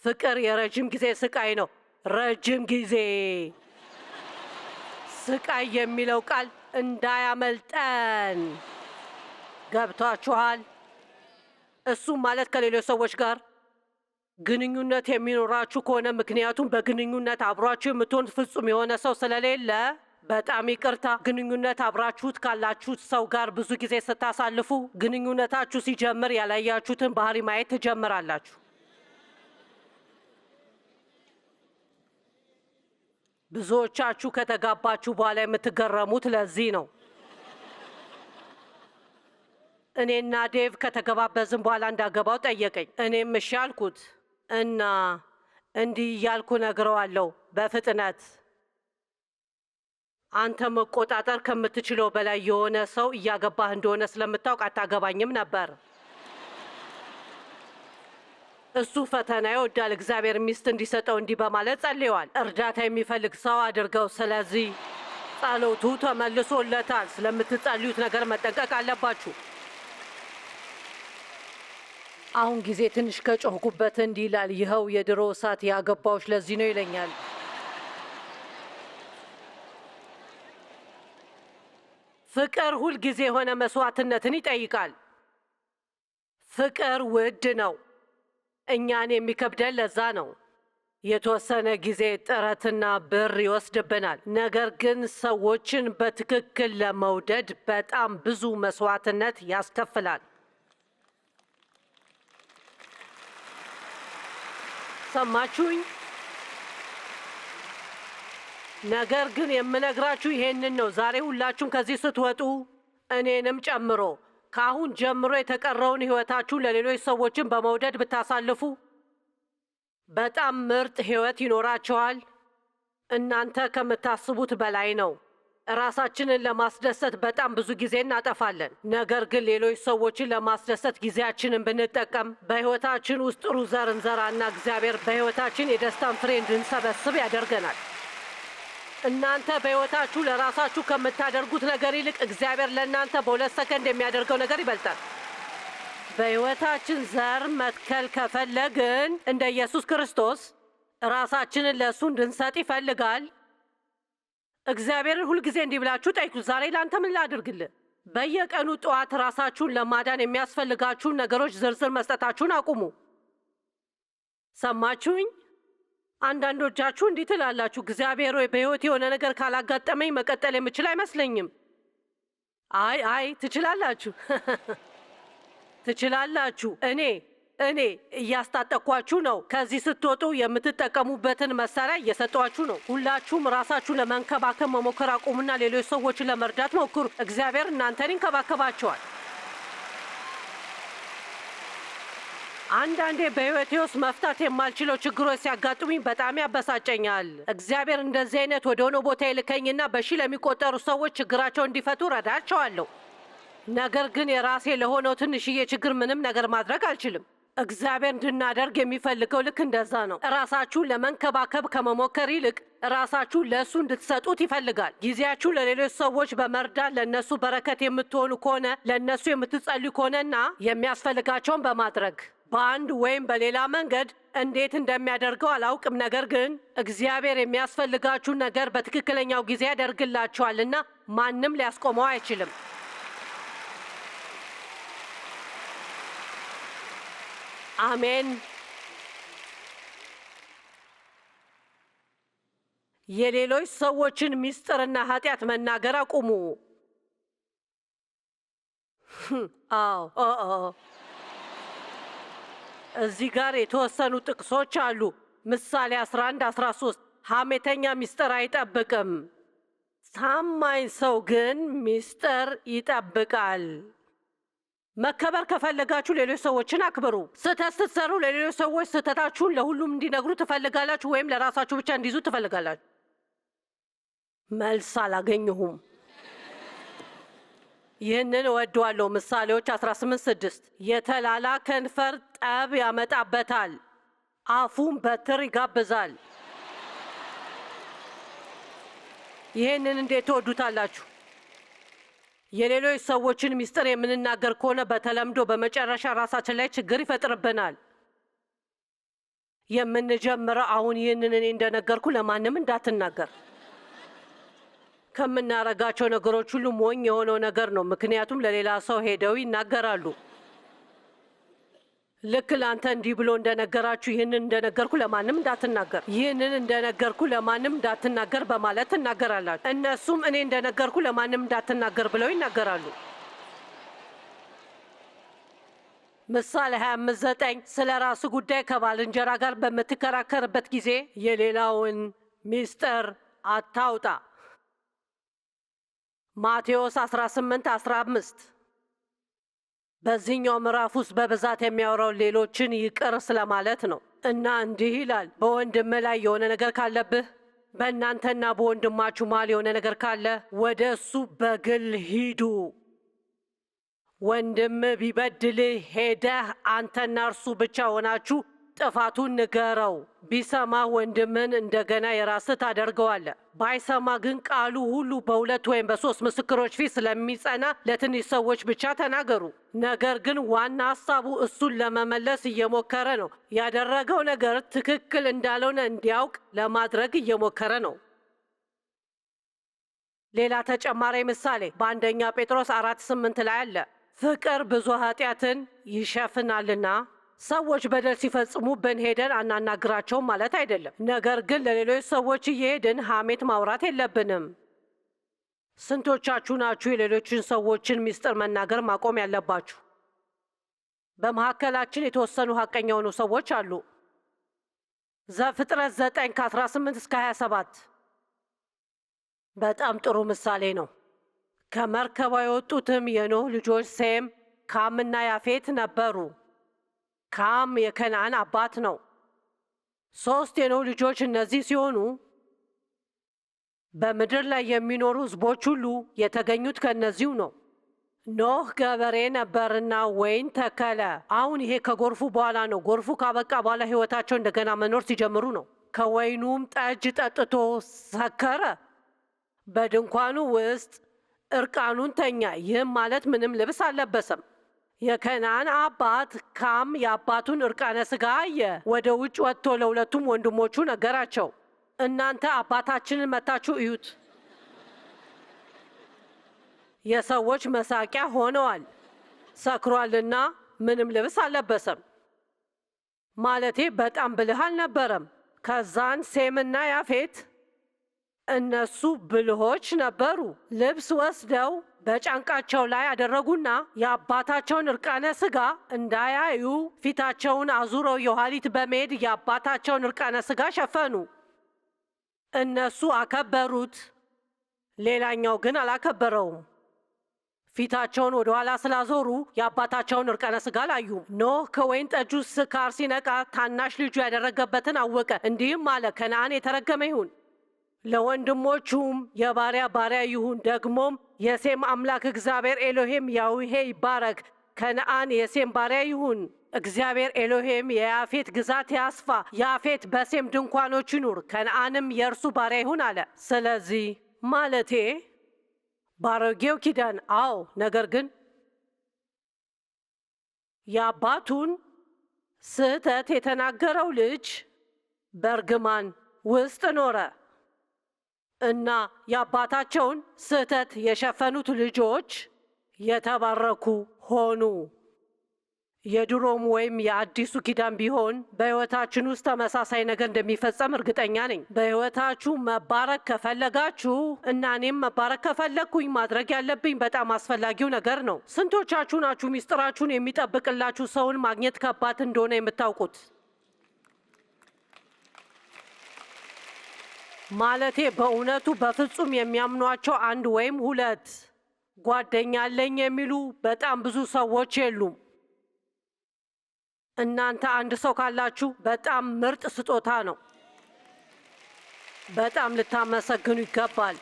ፍቅር የረጅም ጊዜ ስቃይ ነው። ረጅም ጊዜ ስቃይ የሚለው ቃል እንዳያመልጠን። ገብቷችኋል? እሱም ማለት ከሌሎች ሰዎች ጋር ግንኙነት የሚኖራችሁ ከሆነ ምክንያቱም በግንኙነት አብሯችሁ የምትሆን ፍጹም የሆነ ሰው ስለሌለ፣ በጣም ይቅርታ፣ ግንኙነት አብራችሁት ካላችሁት ሰው ጋር ብዙ ጊዜ ስታሳልፉ ግንኙነታችሁ ሲጀምር ያላያችሁትን ባህሪ ማየት ትጀምራላችሁ። ብዙዎቻችሁ ከተጋባችሁ በኋላ የምትገረሙት ለዚህ ነው። እኔና ዴቭ ከተገባበዝን በኋላ እንዳገባው ጠየቀኝ። እኔም እሺ አልኩት እና እንዲህ እያልኩ ነግረዋለሁ በፍጥነት አንተ መቆጣጠር ከምትችለው በላይ የሆነ ሰው እያገባህ እንደሆነ ስለምታውቅ አታገባኝም ነበር። እሱ ፈተና ይወዳል። እግዚአብሔር ሚስት እንዲሰጠው እንዲህ በማለት ጸልየዋል። እርዳታ የሚፈልግ ሰው አድርገው። ስለዚህ ጸሎቱ ተመልሶለታል። ስለምትጸልዩት ነገር መጠንቀቅ አለባችሁ። አሁን ጊዜ ትንሽ ከጮህኩበት እንዲህ ይላል፣ ይኸው የድሮ እሳት ያገባዎች ለዚህ ነው ይለኛል። ፍቅር ሁልጊዜ የሆነ መስዋዕትነትን ይጠይቃል። ፍቅር ውድ ነው። እኛን የሚከብደን ለዛ ነው። የተወሰነ ጊዜ ጥረትና ብር ይወስድብናል። ነገር ግን ሰዎችን በትክክል ለመውደድ በጣም ብዙ መስዋዕትነት ያስከፍላል። ሰማችሁኝ? ነገር ግን የምነግራችሁ ይሄንን ነው። ዛሬ ሁላችሁም ከዚህ ስትወጡ እኔንም ጨምሮ ከአሁን ጀምሮ የተቀረውን ሕይወታችሁን ለሌሎች ሰዎችን በመውደድ ብታሳልፉ በጣም ምርጥ ሕይወት ይኖራችኋል። እናንተ ከምታስቡት በላይ ነው። ራሳችንን ለማስደሰት በጣም ብዙ ጊዜ እናጠፋለን። ነገር ግን ሌሎች ሰዎችን ለማስደሰት ጊዜያችንን ብንጠቀም በሕይወታችን ውስጥ ጥሩ ዘር እንዘራና እግዚአብሔር በሕይወታችን የደስታን ፍሬ እንድንሰበስብ ያደርገናል። እናንተ በሕይወታችሁ ለራሳችሁ ከምታደርጉት ነገር ይልቅ እግዚአብሔር ለእናንተ በ2 ሰከንድ የሚያደርገው ነገር ይበልጣል። በሕይወታችን ዘር መትከል ከፈለግን እንደ ኢየሱስ ክርስቶስ ራሳችንን ለእሱ እንድንሰጥ ይፈልጋል። እግዚአብሔርን ሁልጊዜ እንዲህ ብላችሁ ጠይቁት፣ ዛሬ ለአንተ ምን ላድርግልህ? በየቀኑ ጠዋት ራሳችሁን ለማዳን የሚያስፈልጋችሁን ነገሮች ዝርዝር መስጠታችሁን አቁሙ። ሰማችሁኝ? አንዳንዶቻችሁ እንዲህ ትላላችሁ፣ እግዚአብሔር ሆይ በሕይወት የሆነ ነገር ካላጋጠመኝ መቀጠል የምችል አይመስለኝም። አይ ትችላላችሁ። ትችላላችሁ። እኔ እያስታጠቅኳችሁ ነው። ከዚህ ስትወጡ የምትጠቀሙበትን መሳሪያ እየሰጧችሁ ነው። ሁላችሁም ራሳችሁን ለመንከባከብ መሞከር አቁሙና ሌሎች ሰዎችን ለመርዳት ሞክሩ። እግዚአብሔር እናንተን ይንከባከባቸዋል። አንዳንዴ በሕይወቴ ውስጥ መፍታት የማልችለው ችግሮች ሲያጋጥሙኝ በጣም ያበሳጨኛል። እግዚአብሔር እንደዚህ አይነት ወደ ሆነ ቦታ ይልከኝና በሺህ ለሚቆጠሩ ሰዎች ችግራቸው እንዲፈቱ ረዳቸዋለሁ። ነገር ግን የራሴ ለሆነው ትንሽዬ ችግር ምንም ነገር ማድረግ አልችልም። እግዚአብሔር እንድናደርግ የሚፈልገው ልክ እንደዛ ነው። ራሳችሁን ለመንከባከብ ከመሞከር ይልቅ ራሳችሁን ለእሱ እንድትሰጡት ይፈልጋል። ጊዜያችሁ ለሌሎች ሰዎች በመርዳት ለእነሱ በረከት የምትሆኑ ከሆነ፣ ለእነሱ የምትጸልዩ ከሆነና የሚያስፈልጋቸውን በማድረግ በአንድ ወይም በሌላ መንገድ እንዴት እንደሚያደርገው አላውቅም፣ ነገር ግን እግዚአብሔር የሚያስፈልጋችሁን ነገር በትክክለኛው ጊዜ ያደርግላችኋልና ማንም ሊያስቆመው አይችልም። አሜን። የሌሎች ሰዎችን ምስጢርና ኃጢአት መናገር አቁሙ። እዚህ ጋር የተወሰኑ ጥቅሶች አሉ። ምሳሌ 11:13 ሐሜተኛ ምስጢር አይጠብቅም፣ ታማኝ ሰው ግን ምስጢር ይጠብቃል። መከበር ከፈለጋችሁ ሌሎች ሰዎችን አክብሩ። ስህተት ስትሰሩ ለሌሎች ሰዎች ስህተታችሁን ለሁሉም እንዲነግሩ ትፈልጋላችሁ ወይም ለራሳችሁ ብቻ እንዲይዙ ትፈልጋላችሁ? መልስ አላገኘሁም። ይህንን እወደዋለሁ። ምሳሌዎች 18:6 የተላላ ከንፈር ጠብ ያመጣበታል፣ አፉም በትር ይጋብዛል። ይህንን እንዴት ትወዱታላችሁ? የሌሎች ሰዎችን ምስጢር የምንናገር ከሆነ በተለምዶ በመጨረሻ ራሳችን ላይ ችግር ይፈጥርብናል። የምንጀምረው አሁን ይህንን እኔ እንደነገርኩ ለማንም እንዳትናገር ከምናረጋቸው ነገሮች ሁሉ ሞኝ የሆነው ነገር ነው። ምክንያቱም ለሌላ ሰው ሄደው ይናገራሉ። ልክ ለአንተ እንዲህ ብሎ እንደነገራችሁ ይህንን እንደነገርኩ ለማንም እንዳትናገር፣ ይህንን እንደነገርኩ ለማንም እንዳትናገር በማለት ትናገራላችሁ። እነሱም እኔ እንደነገርኩ ለማንም እንዳትናገር ብለው ይናገራሉ። ምሳሌ 25:9 ስለ ራሱ ጉዳይ ከባልንጀራ ጋር በምትከራከርበት ጊዜ የሌላውን ምስጢር አታውጣ። ማቴዎስ 18:15 በዚህኛው ምዕራፍ ውስጥ በብዛት የሚያወራው ሌሎችን ይቅር ስለማለት ነው እና እንዲህ ይላል፣ በወንድም ላይ የሆነ ነገር ካለብህ፣ በእናንተና በወንድማችሁ መሃል የሆነ ነገር ካለ ወደ እሱ በግል ሂዱ። ወንድም ቢበድልህ ሄደህ አንተና እርሱ ብቻ ሆናችሁ ጥፋቱን ንገረው። ቢሰማህ ወንድምህን እንደገና የራስህ ታደርገዋለህ። ባይሰማ ግን ቃሉ ሁሉ በሁለት ወይም በሶስት ምስክሮች ፊት ስለሚጸና ለትንሽ ሰዎች ብቻ ተናገሩ። ነገር ግን ዋና ሀሳቡ እሱን ለመመለስ እየሞከረ ነው። ያደረገው ነገር ትክክል እንዳልሆነ እንዲያውቅ ለማድረግ እየሞከረ ነው። ሌላ ተጨማሪ ምሳሌ በአንደኛ ጴጥሮስ 4:8 ላይ አለ። ፍቅር ብዙ ኃጢአትን ይሸፍናልና ሰዎች በደል ሲፈጽሙብን ሄደን አናናግራቸውም ማለት አይደለም። ነገር ግን ለሌሎች ሰዎች እየሄድን ሐሜት ማውራት የለብንም። ስንቶቻችሁ ናችሁ የሌሎችን ሰዎችን ምስጢር መናገር ማቆም ያለባችሁ? በመካከላችን የተወሰኑ ሐቀኛ የሆኑ ሰዎች አሉ። ዘፍጥረት 9:18-27 በጣም ጥሩ ምሳሌ ነው። ከመርከቧ የወጡትም የኖህ ልጆች ሴም፣ ካምና ያፌት ነበሩ። ካም የከነዓን አባት ነው። 3 የኖህ ልጆች እነዚህ ሲሆኑ በምድር ላይ የሚኖሩ ሕዝቦች ሁሉ የተገኙት ከእነዚሁ ነው። ኖህ ገበሬ ነበርና ወይን ተከለ። አሁን ይሄ ከጎርፉ በኋላ ነው። ጎርፉ ካበቃ በኋላ ሕይወታቸው እንደገና መኖር ሲጀምሩ ነው። ከወይኑም ጠጅ ጠጥቶ ሰከረ። በድንኳኑ ውስጥ እርቃኑን ተኛ። ይህም ማለት ምንም ልብስ አልለበሰም። የከነዓን አባት ካም የአባቱን እርቃነ ሥጋ አየ። ወደ ውጭ ወጥቶ ለሁለቱም ወንድሞቹ ነገራቸው። እናንተ አባታችንን መታችሁ እዩት። የሰዎች መሳቂያ ሆነዋል። ሰክሯልና ምንም ልብስ አልለበሰም። ማለቴ በጣም ብልህ አልነበረም። ከዛን ሴምና ያፌት እነሱ ብልሆች ነበሩ። ልብስ ወስደው በጫንቃቸው ላይ አደረጉና የአባታቸውን እርቃነ ሥጋ እንዳያዩ ፊታቸውን አዙረው የኋሊት በመሄድ የአባታቸውን እርቃነ ሥጋ ሸፈኑ። እነሱ አከበሩት፣ ሌላኛው ግን አላከበረውም። ፊታቸውን ወደ ኋላ ስላዞሩ የአባታቸውን እርቃነ ሥጋ አላዩም። ኖህ ከወይን ጠጁ ስካር ሲነቃ ታናሽ ልጁ ያደረገበትን አወቀ። እንዲህም አለ፣ ከነዓን የተረገመ ይሁን፣ ለወንድሞቹም የባሪያ ባሪያ ይሁን። ደግሞም የሴም አምላክ እግዚአብሔር ኤሎሄም ያህዌ ይባረክ፣ ከነአን የሴም ባሪያ ይሁን። እግዚአብሔር ኤሎሄም የያፌት ግዛት ያስፋ፣ ያፌት በሴም ድንኳኖች ይኑር፣ ከነአንም የእርሱ ባሪያ ይሁን አለ። ስለዚህ ማለቴ ባሮጌው ኪዳን አዎ፣ ነገር ግን የአባቱን ስህተት የተናገረው ልጅ በእርግማን ውስጥ ኖረ እና የአባታቸውን ስህተት የሸፈኑት ልጆች የተባረኩ ሆኑ። የድሮም ወይም የአዲሱ ኪዳን ቢሆን በሕይወታችን ውስጥ ተመሳሳይ ነገር እንደሚፈጸም እርግጠኛ ነኝ። በሕይወታችሁ መባረክ ከፈለጋችሁ እና እኔም መባረክ ከፈለግኩኝ ማድረግ ያለብኝ በጣም አስፈላጊው ነገር ነው። ስንቶቻችሁ ናችሁ ሚስጥራችሁን የሚጠብቅላችሁ ሰውን ማግኘት ከባድ እንደሆነ የምታውቁት? ማለቴ በእውነቱ በፍጹም የሚያምኗቸው አንድ ወይም ሁለት ጓደኛ አለኝ የሚሉ በጣም ብዙ ሰዎች የሉም። እናንተ አንድ ሰው ካላችሁ በጣም ምርጥ ስጦታ ነው። በጣም ልታመሰግኑ ይገባል።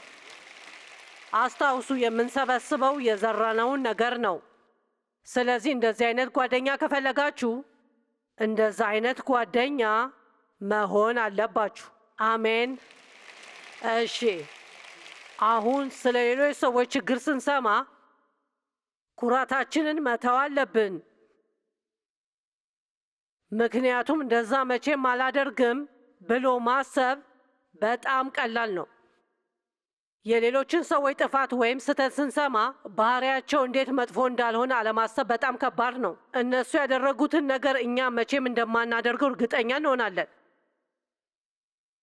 አስታውሱ፣ የምንሰበስበው የዘራነውን ነገር ነው። ስለዚህ እንደዚህ አይነት ጓደኛ ከፈለጋችሁ እንደዛ አይነት ጓደኛ መሆን አለባችሁ። አሜን። እሺ፣ አሁን ስለ ሌሎች ሰዎች ችግር ስንሰማ ኩራታችንን መተው አለብን። ምክንያቱም እንደዛ መቼም አላደርግም ብሎ ማሰብ በጣም ቀላል ነው። የሌሎችን ሰዎች ጥፋት ወይም ስህተት ስንሰማ ባህሪያቸው እንዴት መጥፎ እንዳልሆነ አለማሰብ በጣም ከባድ ነው። እነሱ ያደረጉትን ነገር እኛ መቼም እንደማናደርገው እርግጠኛ እንሆናለን።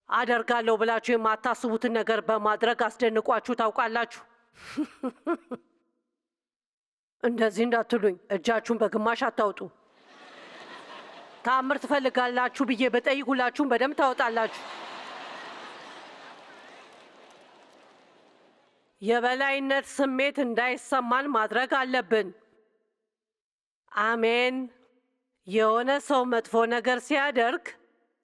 አደርጋለሁ ብላችሁ የማታስቡትን ነገር በማድረግ አስደንቋችሁ ታውቃላችሁ? እንደዚህ እንዳትሉኝ፣ እጃችሁን በግማሽ አታውጡ። ተአምር ትፈልጋላችሁ ብዬ በጠይቅ ሁላችሁም በደንብ ታወጣላችሁ። የበላይነት ስሜት እንዳይሰማን ማድረግ አለብን። አሜን። የሆነ ሰው መጥፎ ነገር ሲያደርግ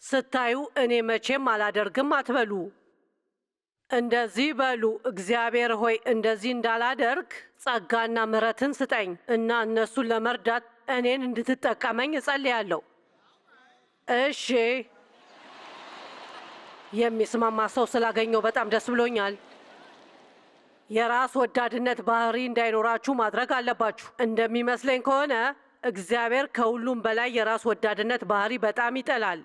ስታዩ እኔ መቼም አላደርግም አትበሉ። እንደዚህ በሉ፣ እግዚአብሔር ሆይ እንደዚህ እንዳላደርግ ጸጋና ምሕረትን ስጠኝ እና እነሱን ለመርዳት እኔን እንድትጠቀመኝ እጸልያለሁ። እሺ፣ የሚስማማ ሰው ስላገኘው በጣም ደስ ብሎኛል። የራስ ወዳድነት ባህሪ እንዳይኖራችሁ ማድረግ አለባችሁ። እንደሚመስለኝ ከሆነ እግዚአብሔር ከሁሉም በላይ የራስ ወዳድነት ባህሪ በጣም ይጠላል።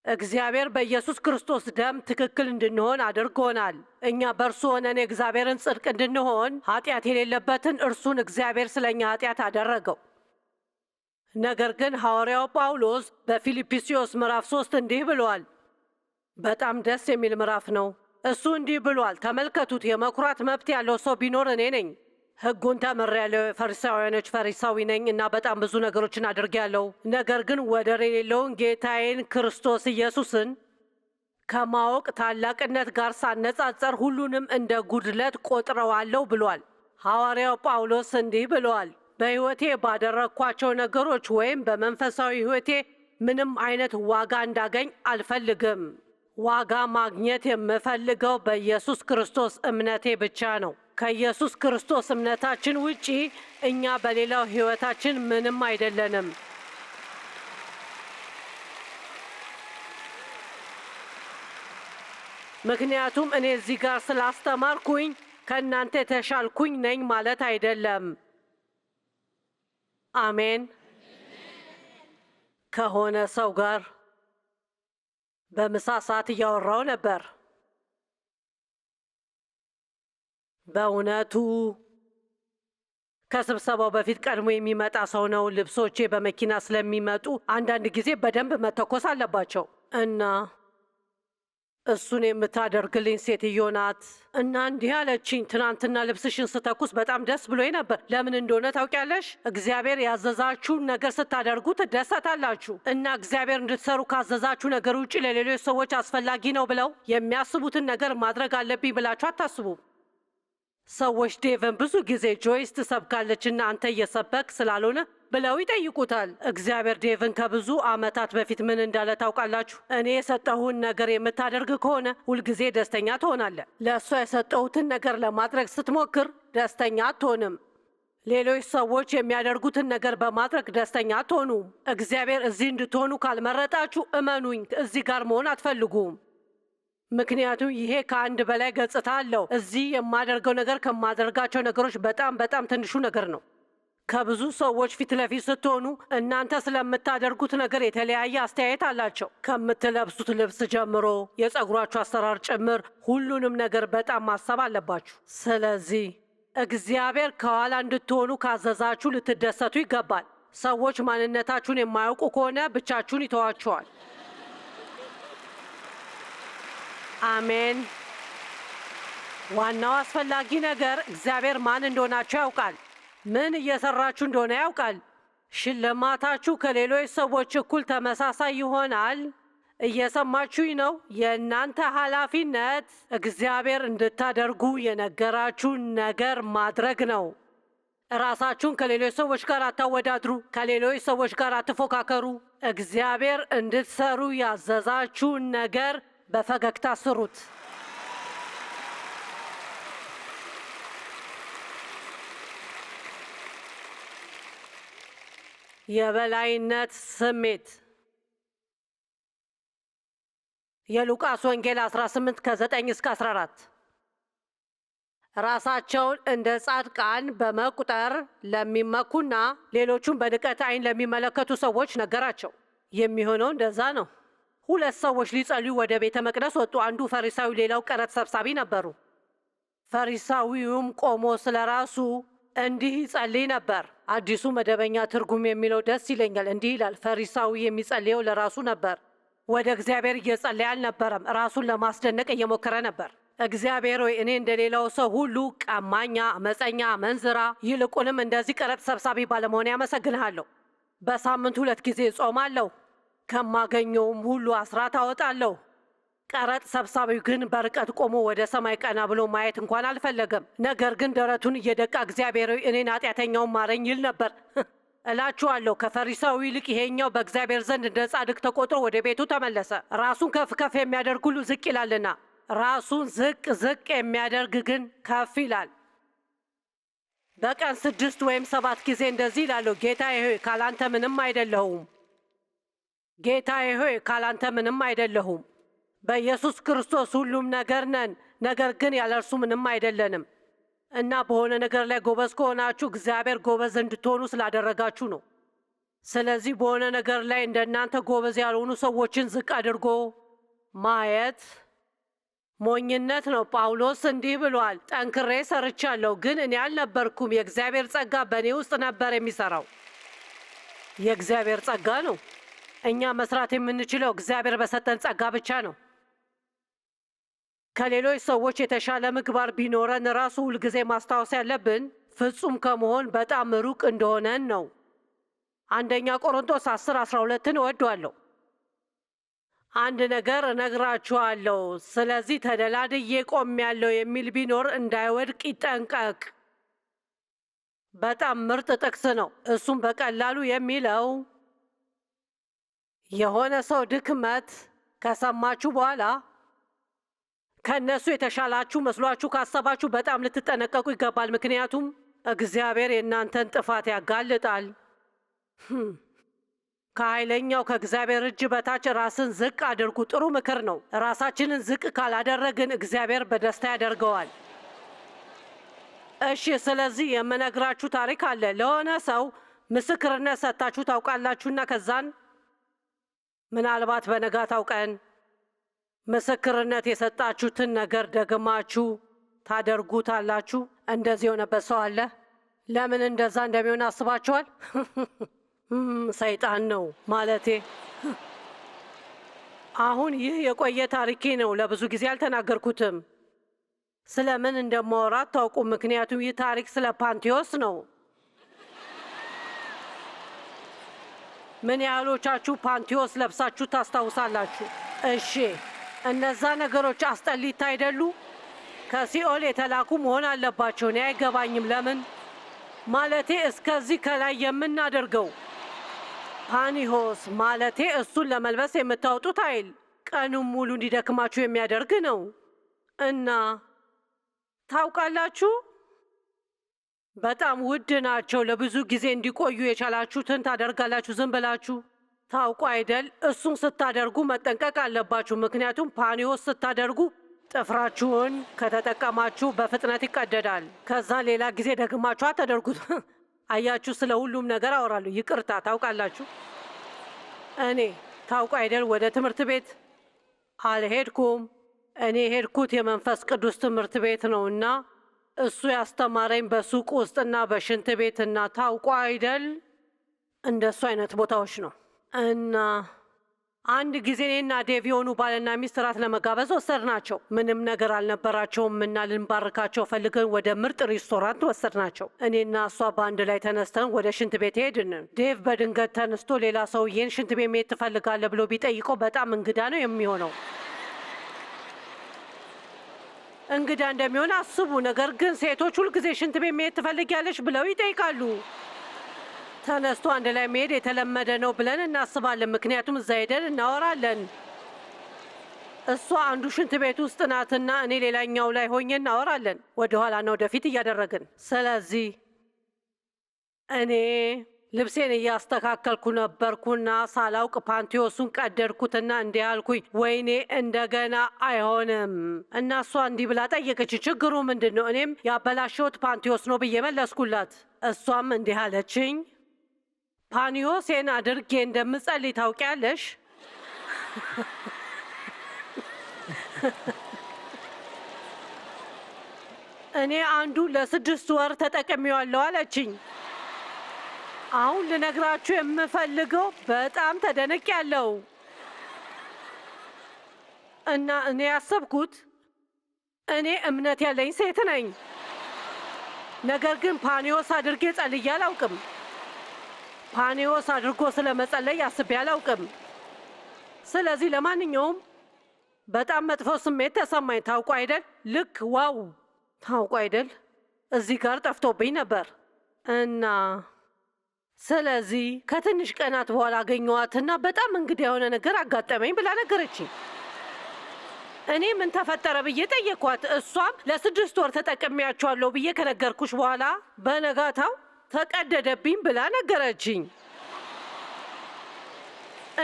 እግዚአብሔር በኢየሱስ ክርስቶስ ደም ትክክል እንድንሆን አድርጎናል። እኛ በእርሱ ሆነን የእግዚአብሔርን ጽድቅ እንድንሆን ኃጢአት የሌለበትን እርሱን እግዚአብሔር ስለ እኛ ኃጢአት አደረገው። ነገር ግን ሐዋርያው ጳውሎስ በፊልጵስዩስ ምዕራፍ 3 እንዲህ ብሏል። በጣም ደስ የሚል ምዕራፍ ነው። እሱ እንዲህ ብሏል፣ ተመልከቱት፣ የመኩራት መብት ያለው ሰው ቢኖር እኔ ነኝ። ሕጉን ተምሬያለሁ፣ ፈሪሳውያኖች ፈሪሳዊ ነኝ እና በጣም ብዙ ነገሮችን አድርጌያለሁ። ነገር ግን ወደር የሌለውን ጌታዬን ክርስቶስ ኢየሱስን ከማወቅ ታላቅነት ጋር ሳነጻጸር ሁሉንም እንደ ጉድለት ቆጥረዋለሁ ብሏል። ሐዋርያው ጳውሎስ እንዲህ ብሏል፣ በሕይወቴ ባደረግኳቸው ነገሮች ወይም በመንፈሳዊ ሕይወቴ ምንም አይነት ዋጋ እንዳገኝ አልፈልግም። ዋጋ ማግኘት የምፈልገው በኢየሱስ ክርስቶስ እምነቴ ብቻ ነው። ከኢየሱስ ክርስቶስ እምነታችን ውጪ እኛ በሌላው ሕይወታችን ምንም አይደለንም። ምክንያቱም እኔ እዚህ ጋር ስላስተማርኩኝ ከእናንተ የተሻልኩኝ ነኝ ማለት አይደለም። አሜን። ከሆነ ሰው ጋር በምሳ ሰዓት እያወራው ነበር። በእውነቱ ከስብሰባው በፊት ቀድሞ የሚመጣ ሰው ነው። ልብሶቼ በመኪና ስለሚመጡ አንዳንድ ጊዜ በደንብ መተኮስ አለባቸው እና እሱን የምታደርግልኝ ሴትዮ ናት እና እንዲህ አለችኝ፣ ትናንትና ልብስሽን ስተኩስ በጣም ደስ ብሎኝ ነበር። ለምን እንደሆነ ታውቂያለሽ? እግዚአብሔር ያዘዛችሁን ነገር ስታደርጉ ትደሰታላችሁ እና እግዚአብሔር እንድትሰሩ ካዘዛችሁ ነገር ውጭ ለሌሎች ሰዎች አስፈላጊ ነው ብለው የሚያስቡትን ነገር ማድረግ አለብኝ ብላችሁ አታስቡም። ሰዎች ዴቭን ብዙ ጊዜ ጆይስ ትሰብካለች እና አንተ እየሰበክ ስላልሆነ ብለው ይጠይቁታል። እግዚአብሔር ዴቭን ከብዙ ዓመታት በፊት ምን እንዳለ ታውቃላችሁ? እኔ የሰጠሁን ነገር የምታደርግ ከሆነ ሁልጊዜ ደስተኛ ትሆናለህ። ለእሷ የሰጠሁትን ነገር ለማድረግ ስትሞክር ደስተኛ አትሆንም። ሌሎች ሰዎች የሚያደርጉትን ነገር በማድረግ ደስተኛ አትሆኑም። እግዚአብሔር እዚህ እንድትሆኑ ካልመረጣችሁ እመኑኝ፣ እዚህ ጋር መሆን አትፈልጉም። ምክንያቱም ይሄ ከአንድ በላይ ገጽታ አለው። እዚህ የማደርገው ነገር ከማደርጋቸው ነገሮች በጣም ትንሹ ነገር ነው። ከብዙ ሰዎች ፊት ለፊት ስትሆኑ እናንተ ስለምታደርጉት ነገር የተለያየ አስተያየት አላቸው። ከምትለብሱት ልብስ ጀምሮ የፀጉራችሁ አሰራር ጭምር ሁሉንም ነገር በጣም ማሰብ አለባችሁ። ስለዚህ እግዚአብሔር ከኋላ እንድትሆኑ ካዘዛችሁ ልትደሰቱ ይገባል። ሰዎች ማንነታችሁን የማያውቁ ከሆነ ብቻችሁን ይተዋችኋል። አሜን። ዋናው አስፈላጊ ነገር እግዚአብሔር ማን እንደሆናችሁ ያውቃል። ምን እየሰራችሁ እንደሆነ ያውቃል። ሽልማታችሁ ከሌሎች ሰዎች እኩል ተመሳሳይ ይሆናል። እየሰማችሁኝ ነው? የእናንተ ኃላፊነት እግዚአብሔር እንድታደርጉ የነገራችሁን ነገር ማድረግ ነው። ራሳችሁን ከሌሎች ሰዎች ጋር አታወዳድሩ። ከሌሎች ሰዎች ጋር አትፎካከሩ። እግዚአብሔር እንድትሰሩ ያዘዛችሁን ነገር በፈገግታ ስሩት። የበላይነት ስሜት የሉቃስ ወንጌል 18 ከ9 እስከ 14 ራሳቸውን እንደ ጻድቃን በመቁጠር ለሚመኩና ሌሎቹን በንቀት ዓይን ለሚመለከቱ ሰዎች ነገራቸው። የሚሆነው እንደዛ ነው። ሁለት ሰዎች ሊጸልዩ ወደ ቤተ መቅደስ ወጡ። አንዱ ፈሪሳዊ፣ ሌላው ቀረጥ ሰብሳቢ ነበሩ። ፈሪሳዊውም ቆሞ ስለ ራሱ እንዲህ ይጸልይ ነበር። አዲሱ መደበኛ ትርጉም የሚለው ደስ ይለኛል። እንዲህ ይላል፣ ፈሪሳዊ የሚጸልየው ለራሱ ነበር። ወደ እግዚአብሔር እየጸለየ አልነበረም። ራሱን ለማስደነቅ እየሞከረ ነበር። እግዚአብሔር ሆይ፣ እኔ እንደሌላው ሰው ሁሉ ቀማኛ፣ አመፀኛ፣ መንዝራ፣ ይልቁንም እንደዚህ ቀረጥ ሰብሳቢ ባለመሆኔ ያመሰግንሃለሁ። በሳምንት 2 ጊዜ ጾማለሁ፣ ከማገኘውም ሁሉ አስራት አወጣለሁ። ቀረጥ ሰብሳቢው ግን በርቀት ቆሞ ወደ ሰማይ ቀና ብሎ ማየት እንኳን አልፈለገም። ነገር ግን ደረቱን እየደቃ እግዚአብሔር ሆይ እኔን ኃጢአተኛውን ማረኝ ይል ነበር። እላችኋለሁ ከፈሪሳዊ ይልቅ ይሄኛው በእግዚአብሔር ዘንድ እንደ ጻድቅ ተቆጥሮ ወደ ቤቱ ተመለሰ። ራሱን ከፍ ከፍ የሚያደርግ ሁሉ ዝቅ ይላልና፣ ራሱን ዝቅ ዝቅ የሚያደርግ ግን ከፍ ይላል። በቀን 6 ወይም 7 ጊዜ እንደዚህ ይላለሁ፣ ጌታዬ ሆይ ካላንተ ምንም አይደለሁም። ጌታዬ ሆይ ካላንተ ምንም አይደለሁም። በኢየሱስ ክርስቶስ ሁሉም ነገር ነን፣ ነገር ግን ያለ እርሱ ምንም አይደለንም። እና በሆነ ነገር ላይ ጎበዝ ከሆናችሁ እግዚአብሔር ጎበዝ እንድትሆኑ ስላደረጋችሁ ነው። ስለዚህ በሆነ ነገር ላይ እንደናንተ ጎበዝ ያልሆኑ ሰዎችን ዝቅ አድርጎ ማየት ሞኝነት ነው። ጳውሎስ እንዲህ ብሏል፣ ጠንክሬ ሰርቻለሁ፣ ግን እኔ አልነበርኩም፣ የእግዚአብሔር ጸጋ በእኔ ውስጥ ነበር የሚሰራው። የእግዚአብሔር ጸጋ ነው። እኛ መስራት የምንችለው እግዚአብሔር በሰጠን ጸጋ ብቻ ነው። ከሌሎች ሰዎች የተሻለ ምግባር ቢኖረን ራሱ ሁልጊዜ ማስታወስ ያለብን ፍጹም ከመሆን በጣም ሩቅ እንደሆነን ነው። አንደኛ ቆሮንቶስ 10:12 እወደዋለሁ። አንድ ነገር እነግራችኋለሁ፣ ስለዚህ ተደላድዬ ቆሜያለሁ የሚል ቢኖር እንዳይወድቅ ይጠንቀቅ። በጣም ምርጥ ጥቅስ ነው። እሱም በቀላሉ የሚለው የሆነ ሰው ድክመት ከሰማችሁ በኋላ ከእነሱ የተሻላችሁ መስሏችሁ ካሰባችሁ በጣም ልትጠነቀቁ ይገባል። ምክንያቱም እግዚአብሔር የእናንተን ጥፋት ያጋልጣል። ከኃይለኛው ከእግዚአብሔር እጅ በታች ራስን ዝቅ አድርጉ። ጥሩ ምክር ነው። ራሳችንን ዝቅ ካላደረግን እግዚአብሔር በደስታ ያደርገዋል። እሺ፣ ስለዚህ የምነግራችሁ ታሪክ አለ። ለሆነ ሰው ምስክርነት ሰጥታችሁ ታውቃላችሁና ከዛን ምናልባት በነጋታው ቀን ምስክርነት የሰጣችሁትን ነገር ደግማችሁ ታደርጉታላችሁ። እንደዚህ የሆነበት ሰው አለ። ለምን እንደዛ እንደሚሆን አስባችኋል? ሰይጣን ነው ማለቴ። አሁን ይህ የቆየ ታሪኬ ነው። ለብዙ ጊዜ አልተናገርኩትም። ስለምን እንደማወራ አታውቁም። ምክንያቱም ይህ ታሪክ ስለ ፓንቴዎስ ነው። ምን ያህሎቻችሁ ፓንቴዎስ ለብሳችሁ ታስታውሳላችሁ? እሺ፣ እነዛ ነገሮች አስጠሊታ አይደሉ? ከሲኦል የተላኩ መሆን አለባቸው። እኔ አይገባኝም ለምን። ማለቴ እስከዚህ ከላይ የምናደርገው ፓኒሆስ ማለቴ እሱን ለመልበስ የምታወጡት ኃይል ቀኑን ሙሉ እንዲደክማችሁ የሚያደርግ ነው። እና ታውቃላችሁ በጣም ውድ ናቸው። ለብዙ ጊዜ እንዲቆዩ የቻላችሁትን ታደርጋላችሁ ዝም ብላችሁ። ታውቁ አይደል? እሱን ስታደርጉ መጠንቀቅ አለባችሁ። ምክንያቱም ፓኒዮስ ስታደርጉ ጥፍራችሁን ከተጠቀማችሁ በፍጥነት ይቀደዳል። ከዛ ሌላ ጊዜ ደግማችሁ አታደርጉት። አያችሁ፣ ስለ ሁሉም ነገር አወራለሁ። ይቅርታ። ታውቃላችሁ፣ እኔ ታውቁ አይደል ወደ ትምህርት ቤት አልሄድኩም። እኔ ሄድኩት የመንፈስ ቅዱስ ትምህርት ቤት ነውና እሱ ያስተማረኝ በሱቅ ውስጥና በሽንት ቤትና ታውቁ አይደል እንደሱ አይነት ቦታዎች ነው። እና አንድ ጊዜ እኔና ዴቭ የሆኑ ባልና ሚስት ራት ለመጋበዝ ወሰድናቸው። ምንም ነገር አልነበራቸውም እና ልንባርካቸው ፈልገን ወደ ምርጥ ሬስቶራንት ወሰድናቸው። እኔና እሷ በአንድ ላይ ተነስተን ወደ ሽንት ቤት ሄድን። ዴቭ በድንገት ተነስቶ ሌላ ሰውዬን ሽንት ቤት መሄድ ትፈልጋለህ ብሎ ቢጠይቀው በጣም እንግዳ ነው የሚሆነው። እንግዳ እንደሚሆን አስቡ። ነገር ግን ሴቶች ሁልጊዜ ሽንት ቤት መሄድ ትፈልጊያለሽ ብለው ይጠይቃሉ። ተነስቶ አንድ ላይ መሄድ የተለመደ ነው ብለን እናስባለን፣ ምክንያቱም እዛ ሄደን እናወራለን። እሷ አንዱ ሽንት ቤት ውስጥ ናትና እኔ ሌላኛው ላይ ሆኜ እናወራለን፣ ወደኋላና ወደፊት እያደረግን። ስለዚህ እኔ ልብሴን እያስተካከልኩ ነበርኩና ሳላውቅ ፓንቲዮሱን ቀደድኩትና እንዲህ አልኩኝ፣ ወይኔ እንደገና አይሆንም። እና እሷ እንዲህ ብላ ጠየቀች፣ ችግሩ ምንድን ነው? እኔም ያበላሸሁት ፓንቲዮስ ነው ብዬ መለስኩላት። እሷም እንዲህ አለችኝ፣ ፓኒዮሴን አድርጌ እንደምጸልይ ታውቂያለሽ? እኔ አንዱ ለ6 ወር ተጠቅሜዋለሁ አለችኝ። አሁን ልነግራችሁ የምፈልገው በጣም ተደንቄያለሁ። እና እኔ ያሰብኩት እኔ እምነት ያለኝ ሴት ነኝ፣ ነገር ግን ፓኒዮስ አድርጌ ጸልዬ አላውቅም። ፓኒዮስ አድርጎ ስለ መጸለይ አስቤ አላውቅም። ስለዚህ ለማንኛውም በጣም መጥፎ ስሜት ተሰማኝ። ታውቁ አይደል? ልክ ዋው! ታውቁ አይደል? እዚህ ጋር ጠፍቶብኝ ነበር እና ስለዚህ ከትንሽ ቀናት በኋላ አገኘኋትና በጣም እንግዳ የሆነ ነገር አጋጠመኝ ብላ ነገረችኝ። እኔ ምን ተፈጠረ ብዬ ጠየኳት። እሷም ለ6 ወር ተጠቅሜያቸዋለሁ ብዬ ከነገርኩሽ በኋላ በነጋታው ተቀደደብኝ ብላ ነገረችኝ።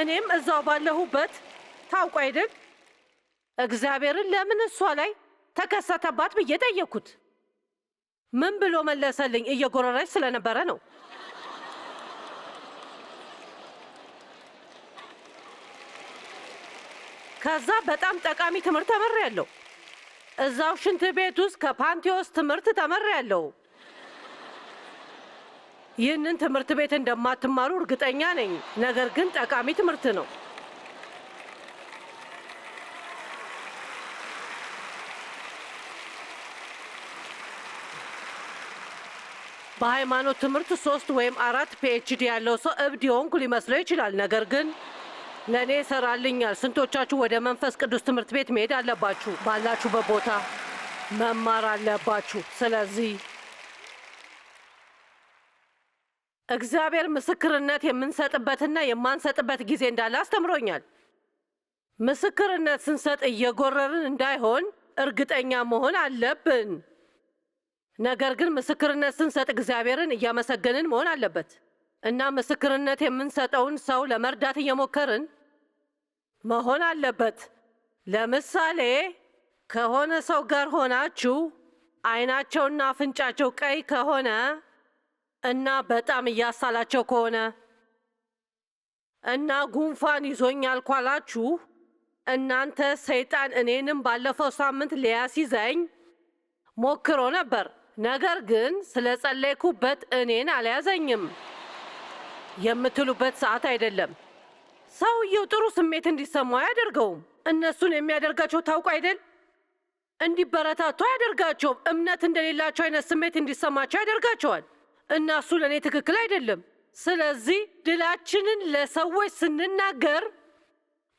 እኔም እዛው ባለሁበት ታውቁ አይደል እግዚአብሔርን ለምን እሷ ላይ ተከሰተባት ብዬ ጠየኩት። ምን ብሎ መለሰልኝ? እየጎረረች ስለነበረ ነው። ከዛ በጣም ጠቃሚ ትምህርት ተመሪያለሁ። እዛው ሽንት ቤት ውስጥ ከፓንቲዮስ ትምህርት ተመሪያለሁ። ይህንን ትምህርት ቤት እንደማትማሩ እርግጠኛ ነኝ፣ ነገር ግን ጠቃሚ ትምህርት ነው። በሃይማኖት ትምህርት 3 ወይም 4 ፒኤችዲ ያለው ሰው እብድ የሆንኩ ሊመስለው ይችላል፣ ነገር ግን ለእኔ ይሰራልኛል። ስንቶቻችሁ ወደ መንፈስ ቅዱስ ትምህርት ቤት መሄድ አለባችሁ? ባላችሁበት ቦታ መማር አለባችሁ። ስለዚህ እግዚአብሔር ምስክርነት የምንሰጥበትና የማንሰጥበት ጊዜ እንዳለ አስተምሮኛል። ምስክርነት ስንሰጥ እየጎረርን እንዳይሆን እርግጠኛ መሆን አለብን። ነገር ግን ምስክርነት ስንሰጥ እግዚአብሔርን እያመሰገንን መሆን አለበት እና ምስክርነት የምንሰጠውን ሰው ለመርዳት እየሞከርን መሆን አለበት። ለምሳሌ ከሆነ ሰው ጋር ሆናችሁ አይናቸውና አፍንጫቸው ቀይ ከሆነ እና በጣም እያሳላቸው ከሆነ እና ጉንፋን ይዞኛል ካላችሁ እናንተ ሰይጣን እኔንም ባለፈው ሳምንት ሊያስይዘኝ ሞክሮ ነበር፣ ነገር ግን ስለ ጸለይኩበት እኔን አልያዘኝም የምትሉበት ሰዓት አይደለም። ሰውየው ጥሩ ስሜት እንዲሰማው አያደርገውም። እነሱን የሚያደርጋቸው ታውቁ አይደል? እንዲበረታቱ አያደርጋቸውም። እምነት እንደሌላቸው አይነት ስሜት እንዲሰማቸው ያደርጋቸዋል። እና እሱ ለእኔ ትክክል አይደለም። ስለዚህ ድላችንን ለሰዎች ስንናገር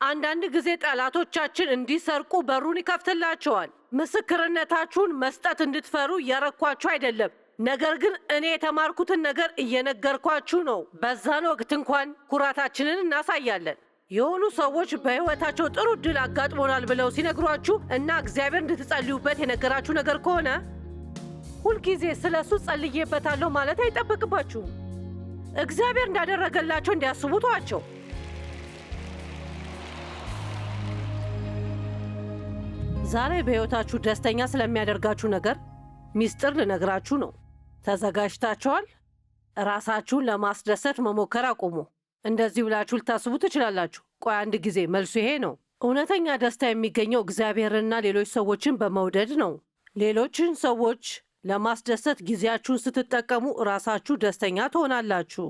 አንዳንድ ጊዜ ጠላቶቻችን እንዲሰርቁ በሩን ይከፍትላቸዋል። ምስክርነታችሁን መስጠት እንድትፈሩ እያረኳችሁ አይደለም፣ ነገር ግን እኔ የተማርኩትን ነገር እየነገርኳችሁ ነው። በዛን ወቅት እንኳን ኩራታችንን እናሳያለን። የሆኑ ሰዎች በሕይወታቸው ጥሩ ድል አጋጥሞናል ብለው ሲነግሯችሁ እና እግዚአብሔር እንድትጸልዩበት የነገራችሁ ነገር ከሆነ ሁልጊዜ ስለ እሱ ጸልዬበታለሁ ማለት አይጠበቅባችሁም። እግዚአብሔር እንዳደረገላቸው እንዲያስቡ ተዋቸው። ዛሬ በሕይወታችሁ ደስተኛ ስለሚያደርጋችሁ ነገር ሚስጥር ልነግራችሁ ነው። ተዘጋጅታችኋል? ራሳችሁን ለማስደሰት መሞከር አቁሙ። እንደዚህ ብላችሁ ልታስቡ ትችላላችሁ። ቆይ አንድ ጊዜ፣ መልሱ ይሄ ነው። እውነተኛ ደስታ የሚገኘው እግዚአብሔርና ሌሎች ሰዎችን በመውደድ ነው። ሌሎችን ሰዎች ለማስደሰት ጊዜያችሁን ስትጠቀሙ ራሳችሁ ደስተኛ ትሆናላችሁ።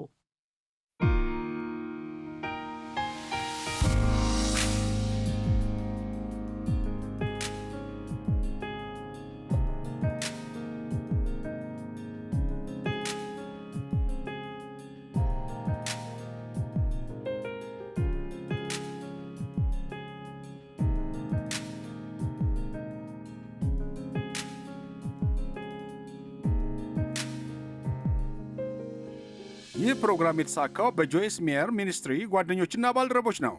ይህ ፕሮግራም የተሳካው በጆይስ ሜየር ሚኒስትሪ ጓደኞችና ባልደረቦች ነው።